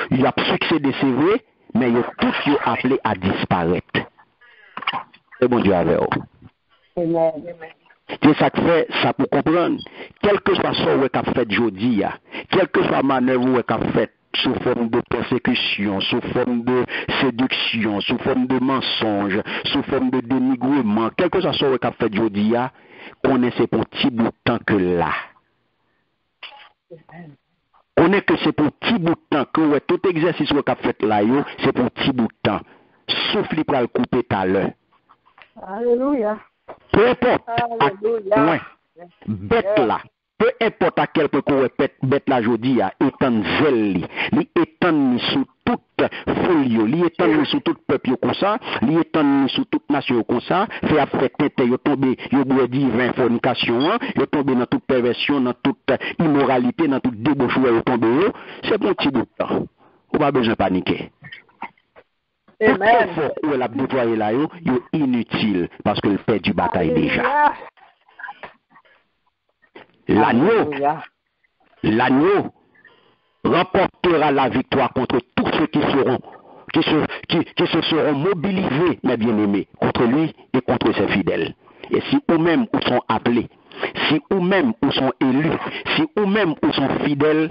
succédé, c'est vrai, mais ils ont tous appelé à disparaître. Et bon Dieu avec eux. C'est ça que fait, ça pour comprendre. Quel que soit ce qu'a fait aujourd'hui, quelle que soit la manœuvre qu'a fait sous forme de persécution, sous forme de séduction, sous forme de mensonge, sous forme de dénigrement, quel que soit ce qu'a fait aujourd'hui, connaissez pour petit bout de temps que là. On est que c'est pour petit bout de temps que tout exercice qu'a fait là, c'est pour petit bout de temps. Souffle pour le couper tout à l'heure. Alléluia. Peu importe, Alléluia. bête là, peu importe à quel point qu'on bête là aujourd'hui, étant zèle, li étant sous toute folie, li étant sous tout peuple comme ça, li étant sous toute nation comme ça, fait après tête, yo tombé, yo boit divin fornication, yo tombé dans toute perversion, dans toute immoralité, dans toute débaucherie, yo tombé, c'est bon petit bout de temps. On pas besoin de paniquer. Amen. Où elle a déployé là, yo inutile parce que le fait du bataille déjà. L'agneau remportera la victoire contre tous ceux qui se seront mobilisés, mes bien-aimés, contre lui et contre ses fidèles. Et si eux-mêmes ou sont appelés, si eux-mêmes ou sont élus, si eux-mêmes ou sont fidèles,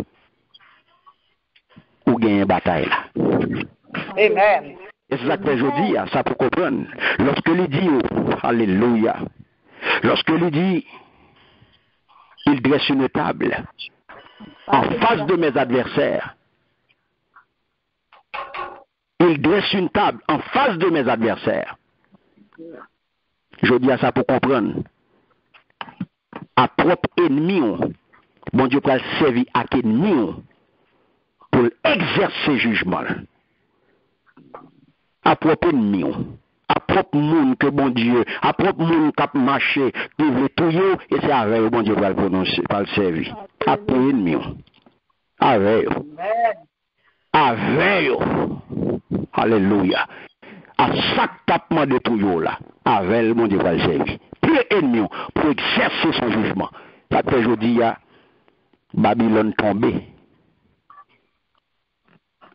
ou gagnent une bataille là. Amen. Et c'est ça que je dis, ça pour comprendre. Lorsque lui dit, alléluia, lorsque lui dit, il dresse une table en face de mes adversaires. Il dresse une table en face de mes adversaires. Je dis à ça pour comprendre. À propre ennemi, bon Dieu peut servir à ennemi pour exercer jugement. À propre ennemi, à propre monde que bon Dieu, à propre monde qui a marché, qui veut tout, et c'est avec bon Dieu va le prononcer, pas le servir. À propre ennemi, avec alléluia. À chaque tapement de tout là, avec bon Dieu va le servir. Plus ennemi, pour exercer son jugement. Ça que je dis, Babylone tombée.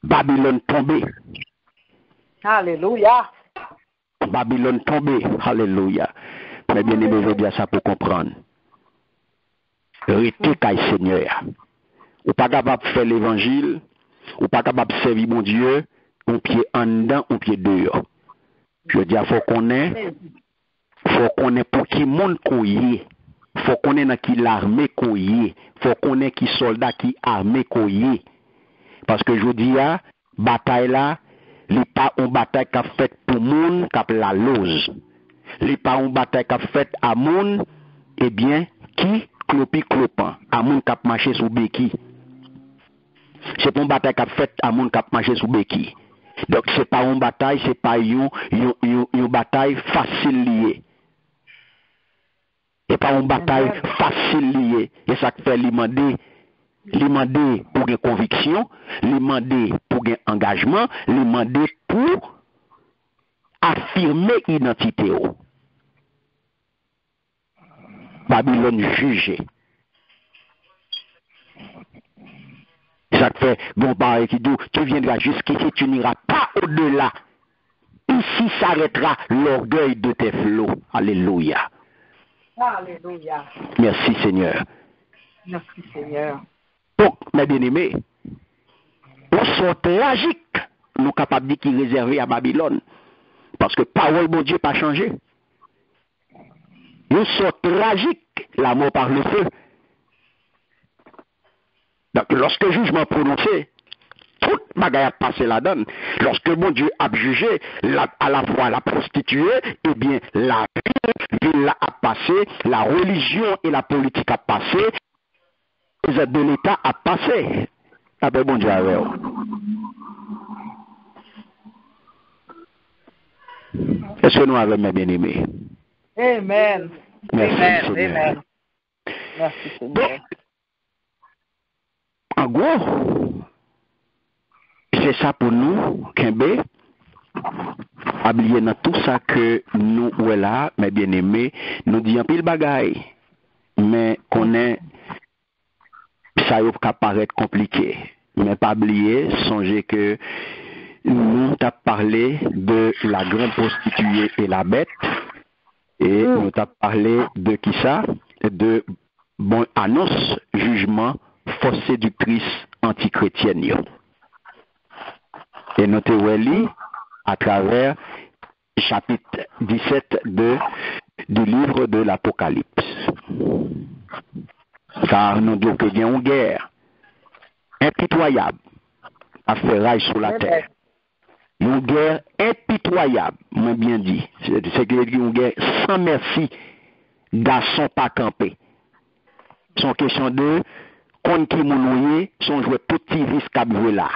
Babylone tombée. Alléluia. Babylone tombée. Alléluia. Mais bien aimé, je dis ça pour comprendre. Restez caille Seigneur. Ou pas capable de faire l'évangile, ou pas capable de servir mon Dieu, un pied en dedans, un pied dehors. Je dis, il faut qu'on ait pour qui monde qu'on y est. Faut qu'on ait dans qui l'armée qu'on y est. Faut qu'on ait qui soldat qui armée qu'on y est. Parce que je dis, bataille là, n'est pas une bataille qui a fait pour monde qui a la lose. N'est pas une bataille qui a fait à monde, eh bien, qui clopi clopant, à monde qui a marché sous béquille. C'est pas une bataille qui a fait à monde qui a marché sous béquille. Donc c'est pas une bataille, c'est pas une bataille facile liée. C'est pas une bataille facile liée. Et ça fait demander pour une conviction, demander pour un engagement, demander pour affirmer identité. Babylone jugée. Ça fait bon pareil qui dit tu viendras jusqu'ici, tu n'iras pas au-delà. Ici s'arrêtera l'orgueil de tes flots. Alléluia. Alléluia. Merci Seigneur. Merci Seigneur. Donc, mes bien-aimés, on sort tragique, nous capables de dire qu'il est réservé à Babylone. Parce que parole de Dieu n'a pas changé. Nous sort tragique, la mort par le feu. Donc, lorsque le jugement prononcé, toute bagaille a passé la donne. Lorsque mon Dieu a jugé à la fois la prostituée, eh bien, la ville a passé, la religion et la politique a passé, les aides de l'État a passé. Après, bon Dieu avec vous. Est-ce que nous avons mes bien-aimés? Amen. Merci, Amen. Seigneur. Amen. Merci, Seigneur. Donc, en gros, c'est ça pour nous, Kembe. Oublier dans tout ça que nous, là, mes bien-aimés, nous disons pile bagaille, mais qu'on est, ça va paraître compliqué. Mais pas oublier, songez que nous t'as parlé de la grande prostituée et la bête, et nous t'as parlé de qui ça? De bon annonce, jugement, fausse séductrice antichrétienne. Yo. Et nous t'avons à travers chapitre 17 du livre de l'Apocalypse. Car nous disons qu'il y a une guerre impitoyable à faire rage sur la terre. Une guerre impitoyable, moi bien dit. C'est une guerre sans merci, garçon pas campé. Son question de contre qui mounoyer, son jouet petit risque à jouer là.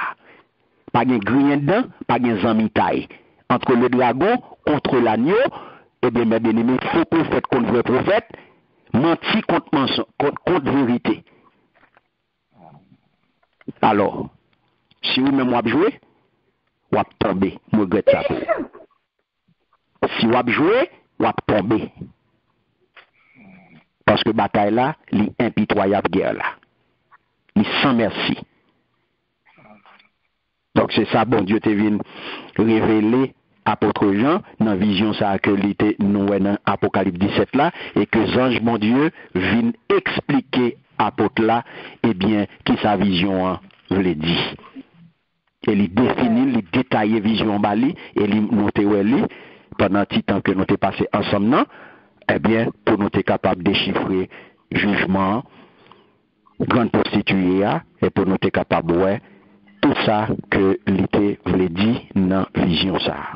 Pas de grien dedans, pas de zamitaille. Entre le dragon, contre l'agneau, et bien, mes bien-aimés, faux prophète contre vrai prophète, menti contre mensonge, contre vérité. Alors, si vous même vous jouez, vous allez tomber. Je regrette ça pour vous. Si vous jouez, vous allez tomber. Parce que la bataille là, est impitoyable guerre là. Il sans merci. Donc c'est ça, bon Dieu te vient révéler apôtre Jean dans la vision ça que l'été nous dans Apocalypse 17 là et que l'ange bon Dieu vient expliquer apôtre là et bien qui sa vision veut dire. Et il définit, il détaille vision bali et il monter pendant le temps que nous t'ai passé ensemble non, eh bien pour nous être capable de déchiffrer jugement grande prostituée et pour nous être capable ouais tout ça que l'été voulait dire dans la vision ça.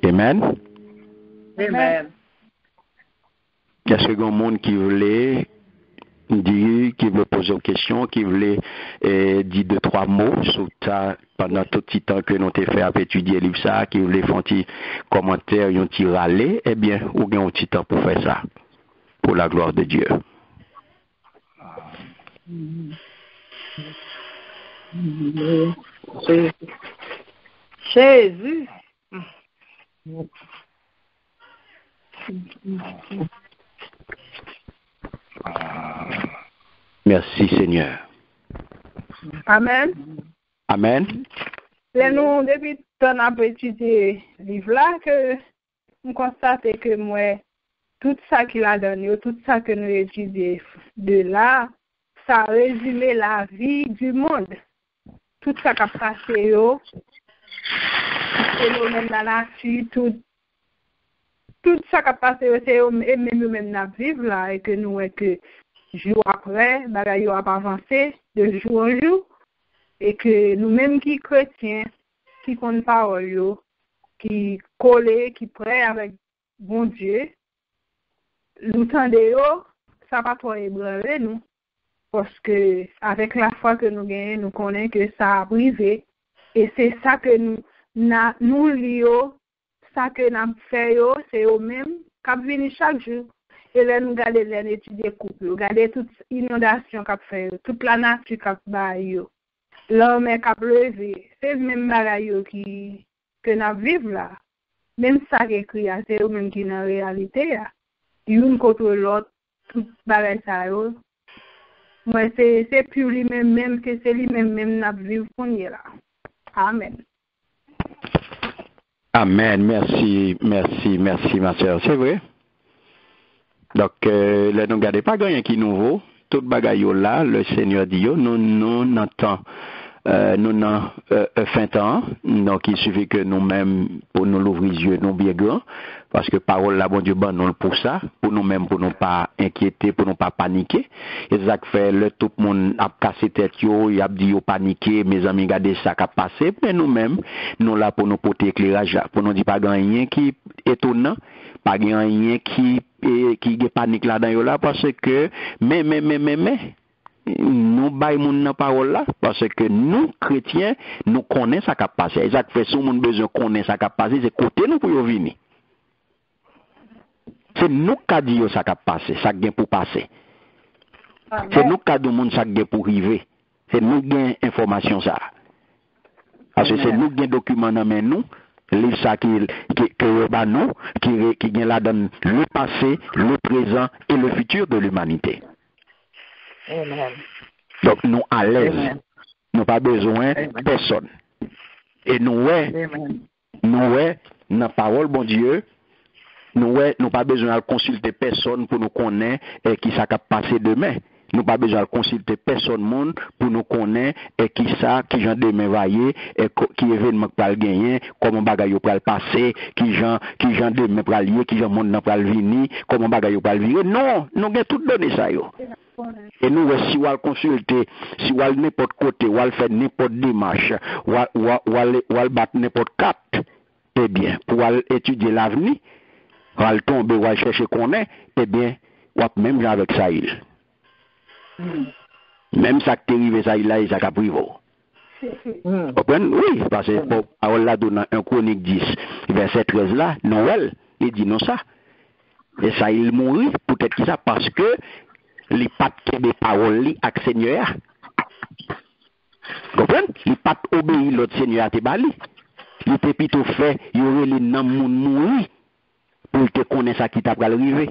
Amen. Amen. Est-ce qu'il y a un monde qui voulait dire, qui veut poser une question, qui voulait dire 2-3 mots sur ça pendant tout le temps que nous avons fait étudier le livre ça, qui voulait faire un petit commentaire, un petit râler, eh bien, ou bien un petit temps pour faire ça, pour la gloire de Dieu. Jésus. Merci Seigneur. Amen. Amen. C'est nous, depuis qu'on a étudié le livre là, que nous constatons que moi, tout ça qu'il a donné, tout ça que nous étudions de là, ça résume la vie du monde. Tout ça qui a passé, c'est nous-mêmes dans la nature, tout ça qui a passé, c'est même nous-mêmes dans vivre là, et que nous, que jour après, bagaille a avancé de jour en jour, et que nous-mêmes qui chrétiens, qui comptent parole, qui collent, qui prêt avec bon Dieu, nous tendons, ça va pas ébranler nous. Parce que avec la foi que nous gagnons, nous connaissons que ça a privé. Et c'est ça que nous lions, ça que nous faisons, c'est eux-mêmes qui viennent chaque jour. Et là, nous regardons les études des couples, regardons toute inondation qu'ils font, toute la nature qu'ils font. L'homme qui a levé, c'est le même bagaille que nous vivons là. Même ça qui est écrit, c'est eux-mêmes qui sont en réalité. Une contre l'autre, tout bagaille ça. Moi, c'est plus lui-même que c'est lui-même n'a vivre pour nous là. Amen. Amen. Merci, ma soeur. C'est vrai. Donc, là, nous ne gardons pas rien qui est nouveau. Tout bagaille là, le Seigneur dit, nous n'entendons. Nous n'avons fin temps, donc il suffit que nous-mêmes, pour nous l'ouvrir les yeux, nous bien grands, parce que parole là, bon Dieu, bon, nous pour ça, pour nous-mêmes, pour ne pas inquiéter, pour ne pas paniquer. Et ça fait, le tout le monde a cassé tête, il a dit, paniquer, mes amis, regardez ça qui a passé, mais nous-mêmes, nous là pour nous porter éclairage, pour nous dire pas rien qui est étonnant, pas rien qui panique là-dedans, là, parce que, mais, nous baillons la parole là, parce que nous, chrétiens, nous connaissons ça qui a passé. Ça fait si nous besoin de connaître ça qui a passé, c'est côté nous pour venir. C'est nous qui avons dit ça qui a passé, ça qui a pour passer. C'est nous qui avons dit ça qui a pour arriver. C'est nous qui avons information ça. Parce que c'est nous qui avons document dans nous, livre ça qui nous, qui vient là dans le passé, le présent et le futur de l'humanité. Amen. Donc nous à l'aise, nous pas besoin de personne. Et nous dans la parole bon Dieu, nous pas besoin de consulter personne pour nous connaître qui ça va passer demain. Nous pas besoin de consulter personne monde pour nous connaître qui j'en demain va y et qui événement va gagner, comment bagaille va passer, qui j'en demain va lier, qui j'en monde va venir, comment bagaille va virer. Non, nous avons tout donné ça yo. Et nous si on consulter, si on n'importe côté, on faire n'importe démarche, on battre n'importe cap, eh bien, pour étudier l'avenir, on tomber, on chercher qu'on est, eh bien, on même avec ça il. Même ça qui est arrivé, ça, il a, ça a privé. Oui, parce que parole là, dans 1 Chronique 10, verset 13 là, Noël, il dit non ça. Et ça, il mourit, peut-être que ça, parce que les pattes qui des paroles avec Seigneur. Vous comprenez? Les pattes obéissent l'autre Seigneur à te bali. Il était plutôt fait, il y aurait les noms mourir pour te connaître ça qui t'a pas arrivé.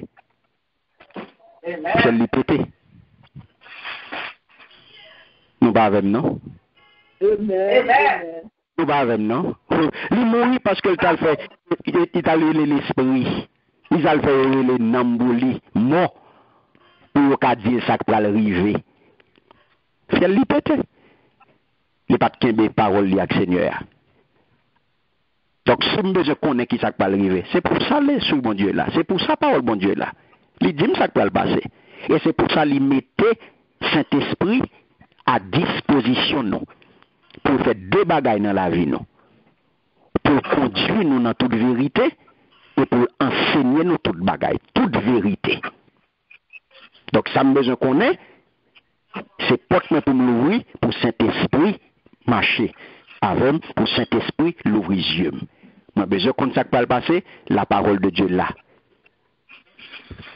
C'est le pété. Nous pas avec non. Nous pas avec non. Il mourit parce que il t'a fait, il t'a levé l'esprit. Il t'a fait les nambouli, mort. Pour qu'à dire ça qui va arriver. C'est le pété. Il n'y a pas de paroles avec Seigneur. Donc, si je connais qui ça va arriver, c'est pour ça les sous bon Dieu là. C'est pour ça parole bon Dieu là. Il dit ça qui va passer. Et c'est pour ça qu'il mettait Saint-Esprit à disposition nous. Pour faire deux bagailles dans la vie nous. Pour conduire nous dans toute vérité et pour enseigner nous toute bagaille, toute vérité. Donc ça me besoin qu'on ait, c'est porte pour m'ouvrir pour Saint-Esprit marcher. Avant pour Saint-Esprit l'ouvrir les yeux. Moi besoin qu'on ça va passer la parole de Dieu là.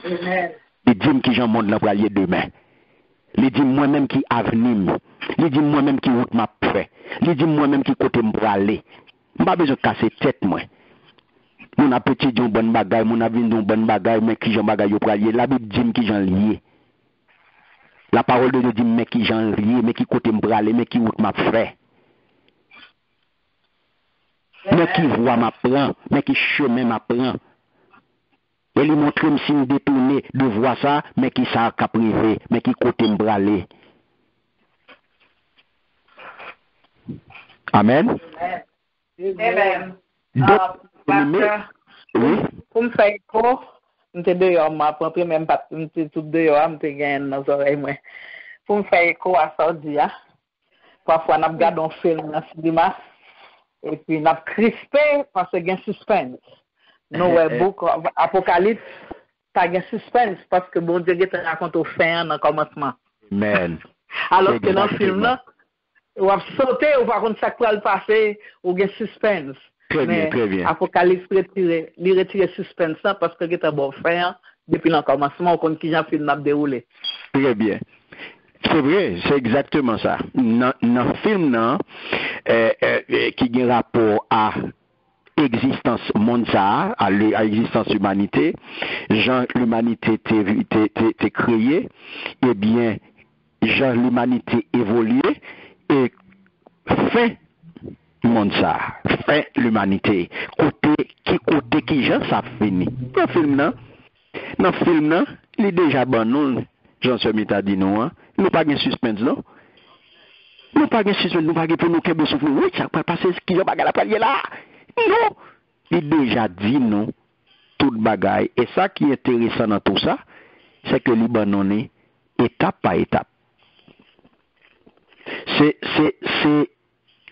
Amen. Il dit que j'en monde là pour aller demain. Il dit moi-même qui avenir. Il dit moi-même qui route m'a fait. Il dit moi-même qui côté me pour aller. Pas besoin de casser tête moi. Mon appétit d'une bonne bagaille, mon avis d'une bonne bagaille, mais qui j'en bagaille pour aller. La Bible dit qui j'en lié. La parole de Dieu dit mais qui j'en lié, mais qui côté me pour aller, mais qui route m'a fait. Mais qui voit m'apprend, mais qui chemin m'apprend. Et lui montre un signe détourné de voir ça, mais qui ça a privé, mais qui côté me aller. Amen. Amen. Oui. Pour me faire écho, je suis dehors, je prends même pas, je suis tout dehors, je suis dans les oreilles. Pour me faire écho à ça, parfois, on regarde un film dans le cinéma, et puis on a crispé parce qu'il y a un suspense. Noël book, Apocalypse, t'as un suspense parce que bon Dieu te raconte au fin dans le commencement. Amen. Alors que dans le film là, on va sauter, on va contre ça qui va le passer, ou un suspense. Très bien, très bien. Apocalypse retire le suspense ça parce que tu as bon fin depuis le commencement, on compte qui j'ai film a déroulé. Très bien. C'est vrai, c'est exactement ça. Dans le film là, qui a un rapport à existence monde ça, à l'existence humanité, l'humanité était créée, eh bien, l'humanité évolué et fait monde ça, fait l'humanité. Côté qui gens ça fini. Dans le film là, il est déjà bon nous, Jean-Semi t'a dit nous, nous pas de suspense non. Nous pas de suspense, nous pas pour nous qu'est souffle. Oui, ça va passer ce qui va pas la palier là. Non, il déjà dit non, toute bagaille. Et ça qui est intéressant dans tout ça, c'est que Libanon est étape par étape. C'est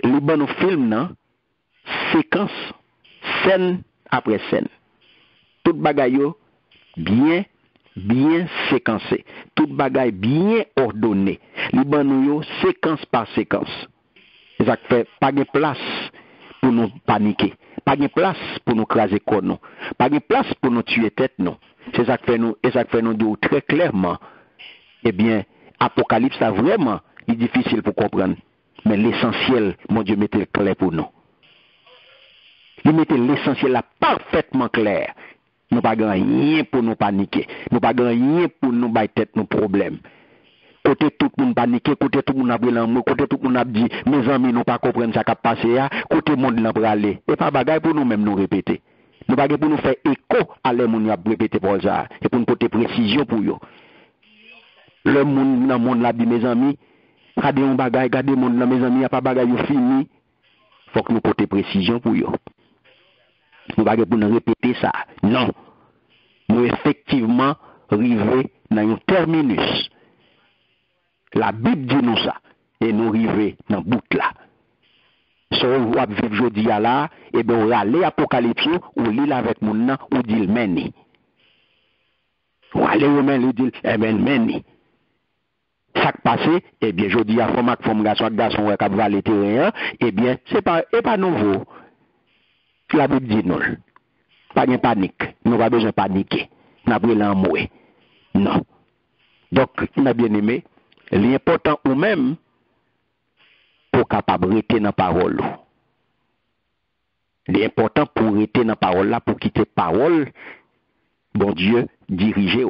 Libanon film, non? Séquence, scène après scène. Toute bagaille bien séquencée. Toute bagaille bien ordonnée. li ban nou yo séquence par séquence. Ça fait pas de place pour nous paniquer, pas de place pour nous craser corps nous, pas de place pour nous tuer tête nous. C'est ça que fait nous, et ça fait nous dire très clairement. Eh bien, Apocalypse a vraiment est difficile pour comprendre, mais l'essentiel, mon Dieu, mettez clair pour nous. Il mettait l'essentiel là parfaitement clair. Nous pas rien pour nous paniquer, nous pas rien pour nous battre tête nos problèmes. Côté tout le monde paniqué, côté tout le monde a pris l'amour, côté tout le monde a dit, mes amis, nous pas comprendre ça qui a passé, côté le monde n'a pas aller. Et pas bagaille pour nous-mêmes nous répéter. Nous pas pour nous faire écho à les monde a répéter pour ça, et pour nous porter précision pour eux. Le monde dans le monde là dit, mes amis, regardez un bagaille, regardez le monde là, mes amis, il n'y a pas bagaille fini. Faut que nous porter précision pour eux. Nous pas pour nous répéter ça. Non. Nous effectivement arrivons dans un terminus. La Bible dit nous ça. Et nous arrivons dans le bout là. Si on va vivre aujourd'hui là, et bien on va aller à l'Apocalypse, ou lire avec mon nom, ou dit le meni. On va aller au meni, ou dit le meni. Ça qui passe, eh bien, je dis à femme garçon, ouais, qui va aller terrain, eh bien, c'est pas nouveau. La Bible dit non. Pas de panique. Nous pas besoin de paniquer. Nous avons l'amour. Non. Donc, nous avons bien aimé. L'important ou même, pour capable rester dans la parole. L'important pour rester dans la parole là, pour quitter la parole, bon Dieu, diriger.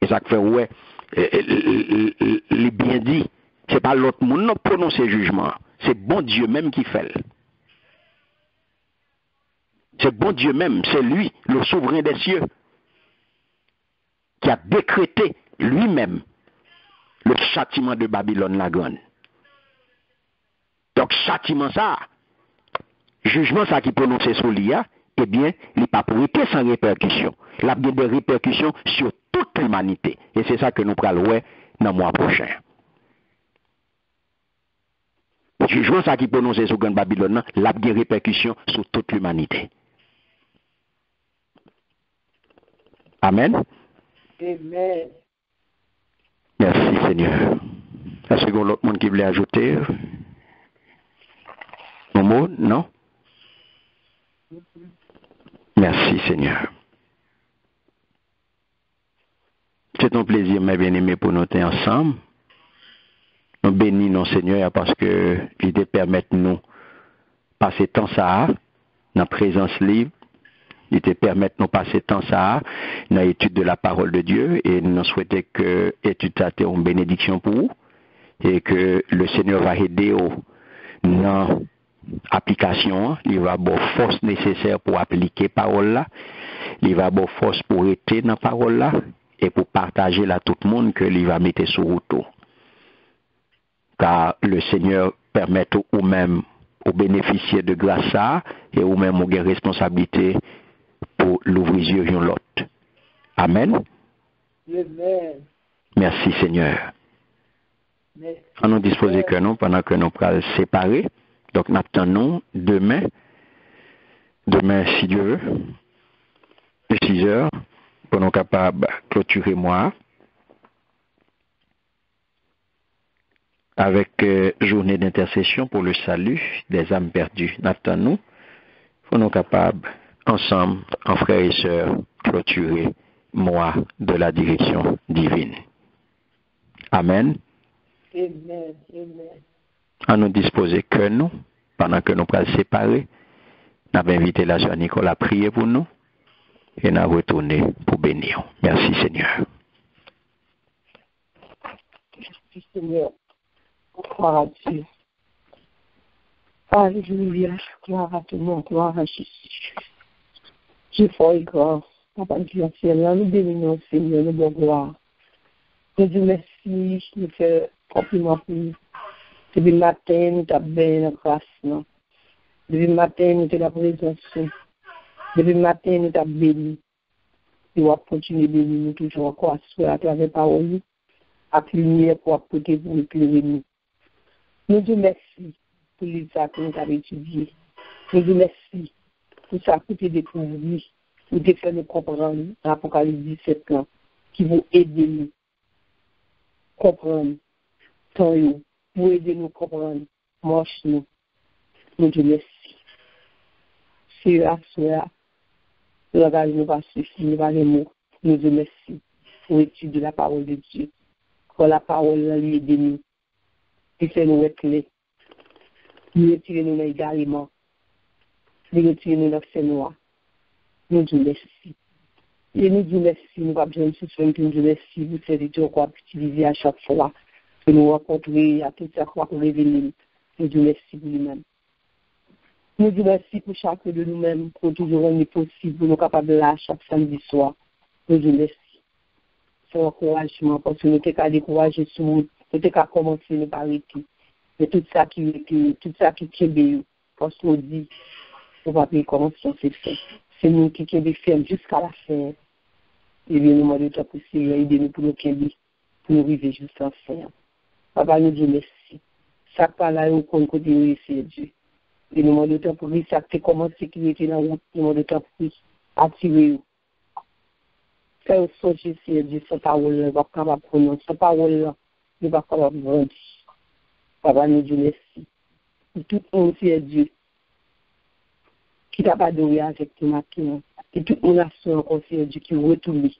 Et ça fait, ouais, les bien dit, c'est pas l'autre monde qui prononce le jugement. C'est bon Dieu même qui fait. C'est bon Dieu même, c'est lui, le souverain des cieux, qui a décrété lui-même le châtiment de Babylone la grande. Donc, châtiment ça, jugement ça qui prononce sur l'IA, eh bien, il n'est pas pour être sans répercussion. Il a bien des répercussions sur toute l'humanité. Et c'est ça que nous parlons dans le mois prochain. Le jugement ça qui prononce sur grande Babylone, il a des répercussions sur toute l'humanité. Amen. Amen. Merci Seigneur. Est-ce qu'il y a l'autre monde qui voulait ajouter un mot? Non? Merci Seigneur. C'est un plaisir, mes bien-aimés, pour nous être ensemble. Nous bénissons Seigneur parce que il te permet de nous passer temps ça dans la présence libre. Il te permet de nous passer temps ça dans l'étude de la parole de Dieu et nous souhaitons que l'étude soit une bénédiction pour vous et que le Seigneur va aider dans l'application. Il va avoir force nécessaire pour appliquer la parole là. Il va avoir force pour être dans la parole là et pour partager à tout le monde que il va mettre sur route. Car le Seigneur permet ou même aux bénéficiaires de grâce ça et ou même aux responsabilités pour l'ouvrir yeux l'autre. Amen. Amen. Merci Seigneur. Merci. On nous dispose que nous pendant que nous pourrons séparer. Donc nous attendons demain si Dieu veut, 6 heures, pour nous capables clôturer moi avec journée d'intercession pour le salut des âmes perdues. Nous attendons pour nous capables ensemble, en frères et sœurs, clôturer moi de la direction divine. Amen. Amen. Amen. À nous disposer que nous, pendant que nous pourrons séparer, nous avons invité la sœur Nicole à prier pour nous et nous avons retourné pour bénir. Merci Seigneur. Merci Seigneur. Gloire à Dieu. Alléluia. Gloire à ton nom. Gloire à Jésus. Dieu fort et grand. Papa Dieu, nous bénissons Seigneur, nous bon gloire. Nous disons merci, nous faisons compliment pour nous. Depuis le matin, nous avons bien la grâce. Depuis le matin, nous avons la présence. Depuis le matin, nous avons béni. Nous allons continuer à bénir nous toujours encore à travers la parole, à lumière pour apporter pour éclairer nous. Nous disons merci pour les actes que nous avons étudiés. Nous disons merci pour ça que tu as découvert, pour te faire nous comprendre l'Apocalypse 17 ans, qui vont aider nous comprendre temps, pour aider nous à comprendre, marche nous. Nous te merci. C'est là, le langage ne va suffire, ne va les mots. Nous te merci pour l'étude de la parole de Dieu. Pour la parole, lui aider nous. Il fait nous être clés. Nous retirer nous également. Nous retirer nous dans ces noirs. Nous te merci. Et nous te merci. Nous pas besoin de se faire nous te merci. Vous savez Dieu qu'on va utiliser à chaque fois que nous rencontrer, à toute chaque fois qu'on révèle. Nous te merci pour lui-même. Nous te merci pour chacun de nous-mêmes, pour toujours rendre possible, pour nous capables de là chaque samedi soir. Nous te merci. C'est un encouragement, parce que nous t'es décourager sur nous, nous t'es qu'à commencer, nous pas arrêter. Mais tout ça qui est parce qu'on dit, on va pas commencer, c'est fait. C'est nous qui est ferme jusqu'à la fin. Et bien, nous demandons de pour aider-nous pour nous arriver jusqu'à la fin. Papa, nous disons merci. Ça pas là, on compte continuer, c'est Dieu. Et nous demandons de pour lui, ça fait comment sécurité dans la route, nous demandons de pour attirer. Faire au songer, c'est Dieu, cette parole-là, va capable de prononcer, cette parole-là, il va capable de grandir. Papa, nous disons merci. Tout le monde, c'est Dieu, qui t'a pas adoré avec ton matin, et tout le monde a son encore, c'est Dieu, qui retourne,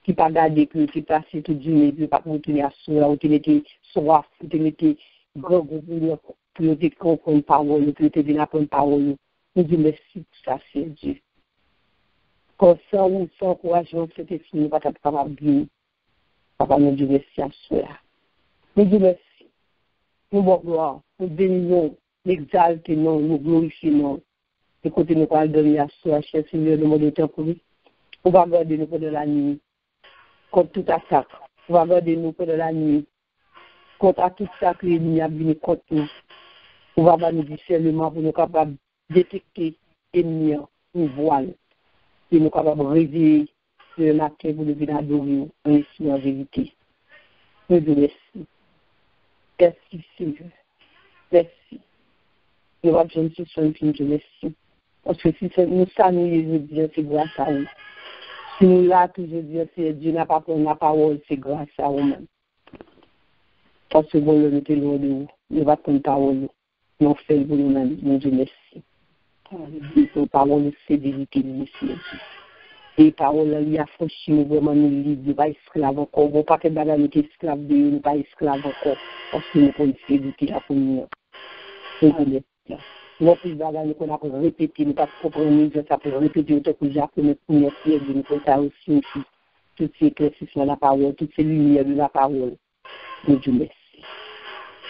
qui n'a pas gardé, qui passe toute journée, qui n'a pas retourné à soi, ou qui était soif, ou qui était grand, pour nous comprendre une parole, pour nous venir apprendre une parole. Nous disons merci pour ça, c'est Dieu. Quand sans encouragement, c'était fini, nous ne sommes pas capables de vivre. Papa, nous disons merci à cela. Nous disons merci. Nous bon gloire, nous bénissons, nous exaltons, nous glorifions. Et quand nous parlons de la soie, cher Seigneur, le monde est temps pour lui. On va garder nous pendant la nuit, contre toute attaque. On va garder nous pendant la nuit, contre tout ça que l'ennemi a venu contre nous. On va avoir nous discernement pour nous capables de détecter l'ennemi, nous voile. Et nous capables de réveiller le matin pour nous venir adorer en esprit en vérité. Nous disons merci. Merci Seigneur. Merci. Nous avons besoin de ce soir, nous disons merci. Parce que si nous saluons Dieu, c'est grâce à vous. Si nous là, toujours dire, c'est Dieu n'a pas pris la parole, c'est grâce à vous-même. Parce que bon, nous sommes loin de vous. Nous va prendre parole. Nous faisons pour nous-mêmes. Nous disons merci. Les paroles, c'est vérité, monsieur. Les paroles, il y a franchi, nous vraiment nous libres, nous pas esclaves encore. Bon, pas que bagage nous esclaves de nous pas esclaves encore. Parce que nous avons une vérité là pour nous. Nous plus bagage nous avons répété, nous pas comprendre, ça peut répéter autant que Jacques, nous pouvons faire, nous pouvons ça aussi. Toutes ces éclaircissements de la parole, toutes ces lumières de la parole. Nous disons merci.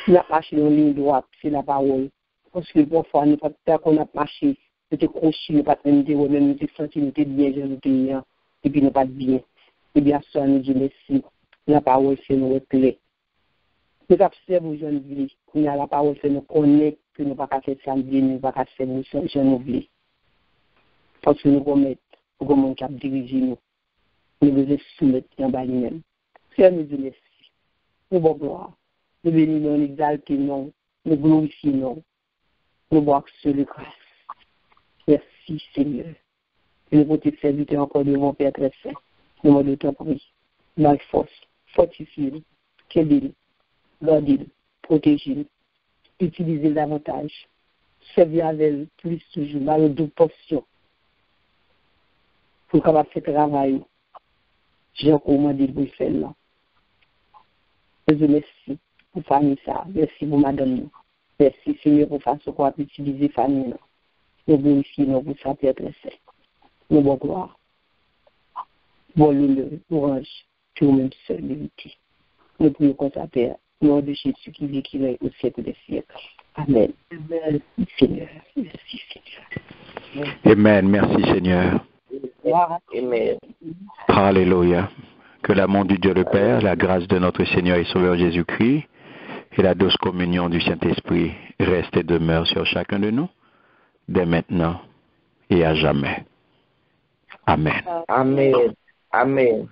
Nous avons marché dans ligne droite, c'est la parole. Parce que parfois, nous pas qu'on a marché, nous étions crochés, nous pas même nous nous senti, nous étions bien, nous étions bien, et puis nous pas bien. Et bien, ça, nous disons merci. La parole, c'est nous clé. Nous observons aux jeunes vie. La parole, c'est nous connaître que nous ne pouvons pas faire ça bien, nous ne pouvons pas faire ça, je n'oublie. Parce que nous remettons, pour que mon cap dirige nous. Nous devons soumettre en bas nous-mêmes. C'est nous disons merci. Nous bon gloire. Nous bénissons, nous exaltons, nous glorifions. Nous bois sur le grâce. Merci Seigneur. Et nous voulons serviteur encore de mon Père très saint. Nous demandons ton prix. Notre force, fortifiez-le, qu'aidez-le, gardez-le, protégez-le, utilisez-le davantage. Servir avec elle plus toujours, dans le double portion. Pour qu'on va faire travail. J'ai encore demandé de faire là. Je vous remercie pour famille ça. Merci pour madame. Merci Seigneur pour faire ce qu'on va utiliser famille. Nous glorifions pour ça, Père très saint. Nous bon gloire. Bon le courage, tout le même seul vérité. Nous prions contre la Père. Nom de Jésus qui vit, qui règne au siècle des siècles. Amen. Merci Seigneur. Merci Seigneur. Amen. Merci Seigneur. Amen. Alléluia. Que l'amour du Dieu le Père, la grâce de notre Seigneur et Sauveur Jésus-Christ et la douce communion du Saint-Esprit reste et demeure sur chacun de nous, dès maintenant et à jamais. Amen. Amen. Amen.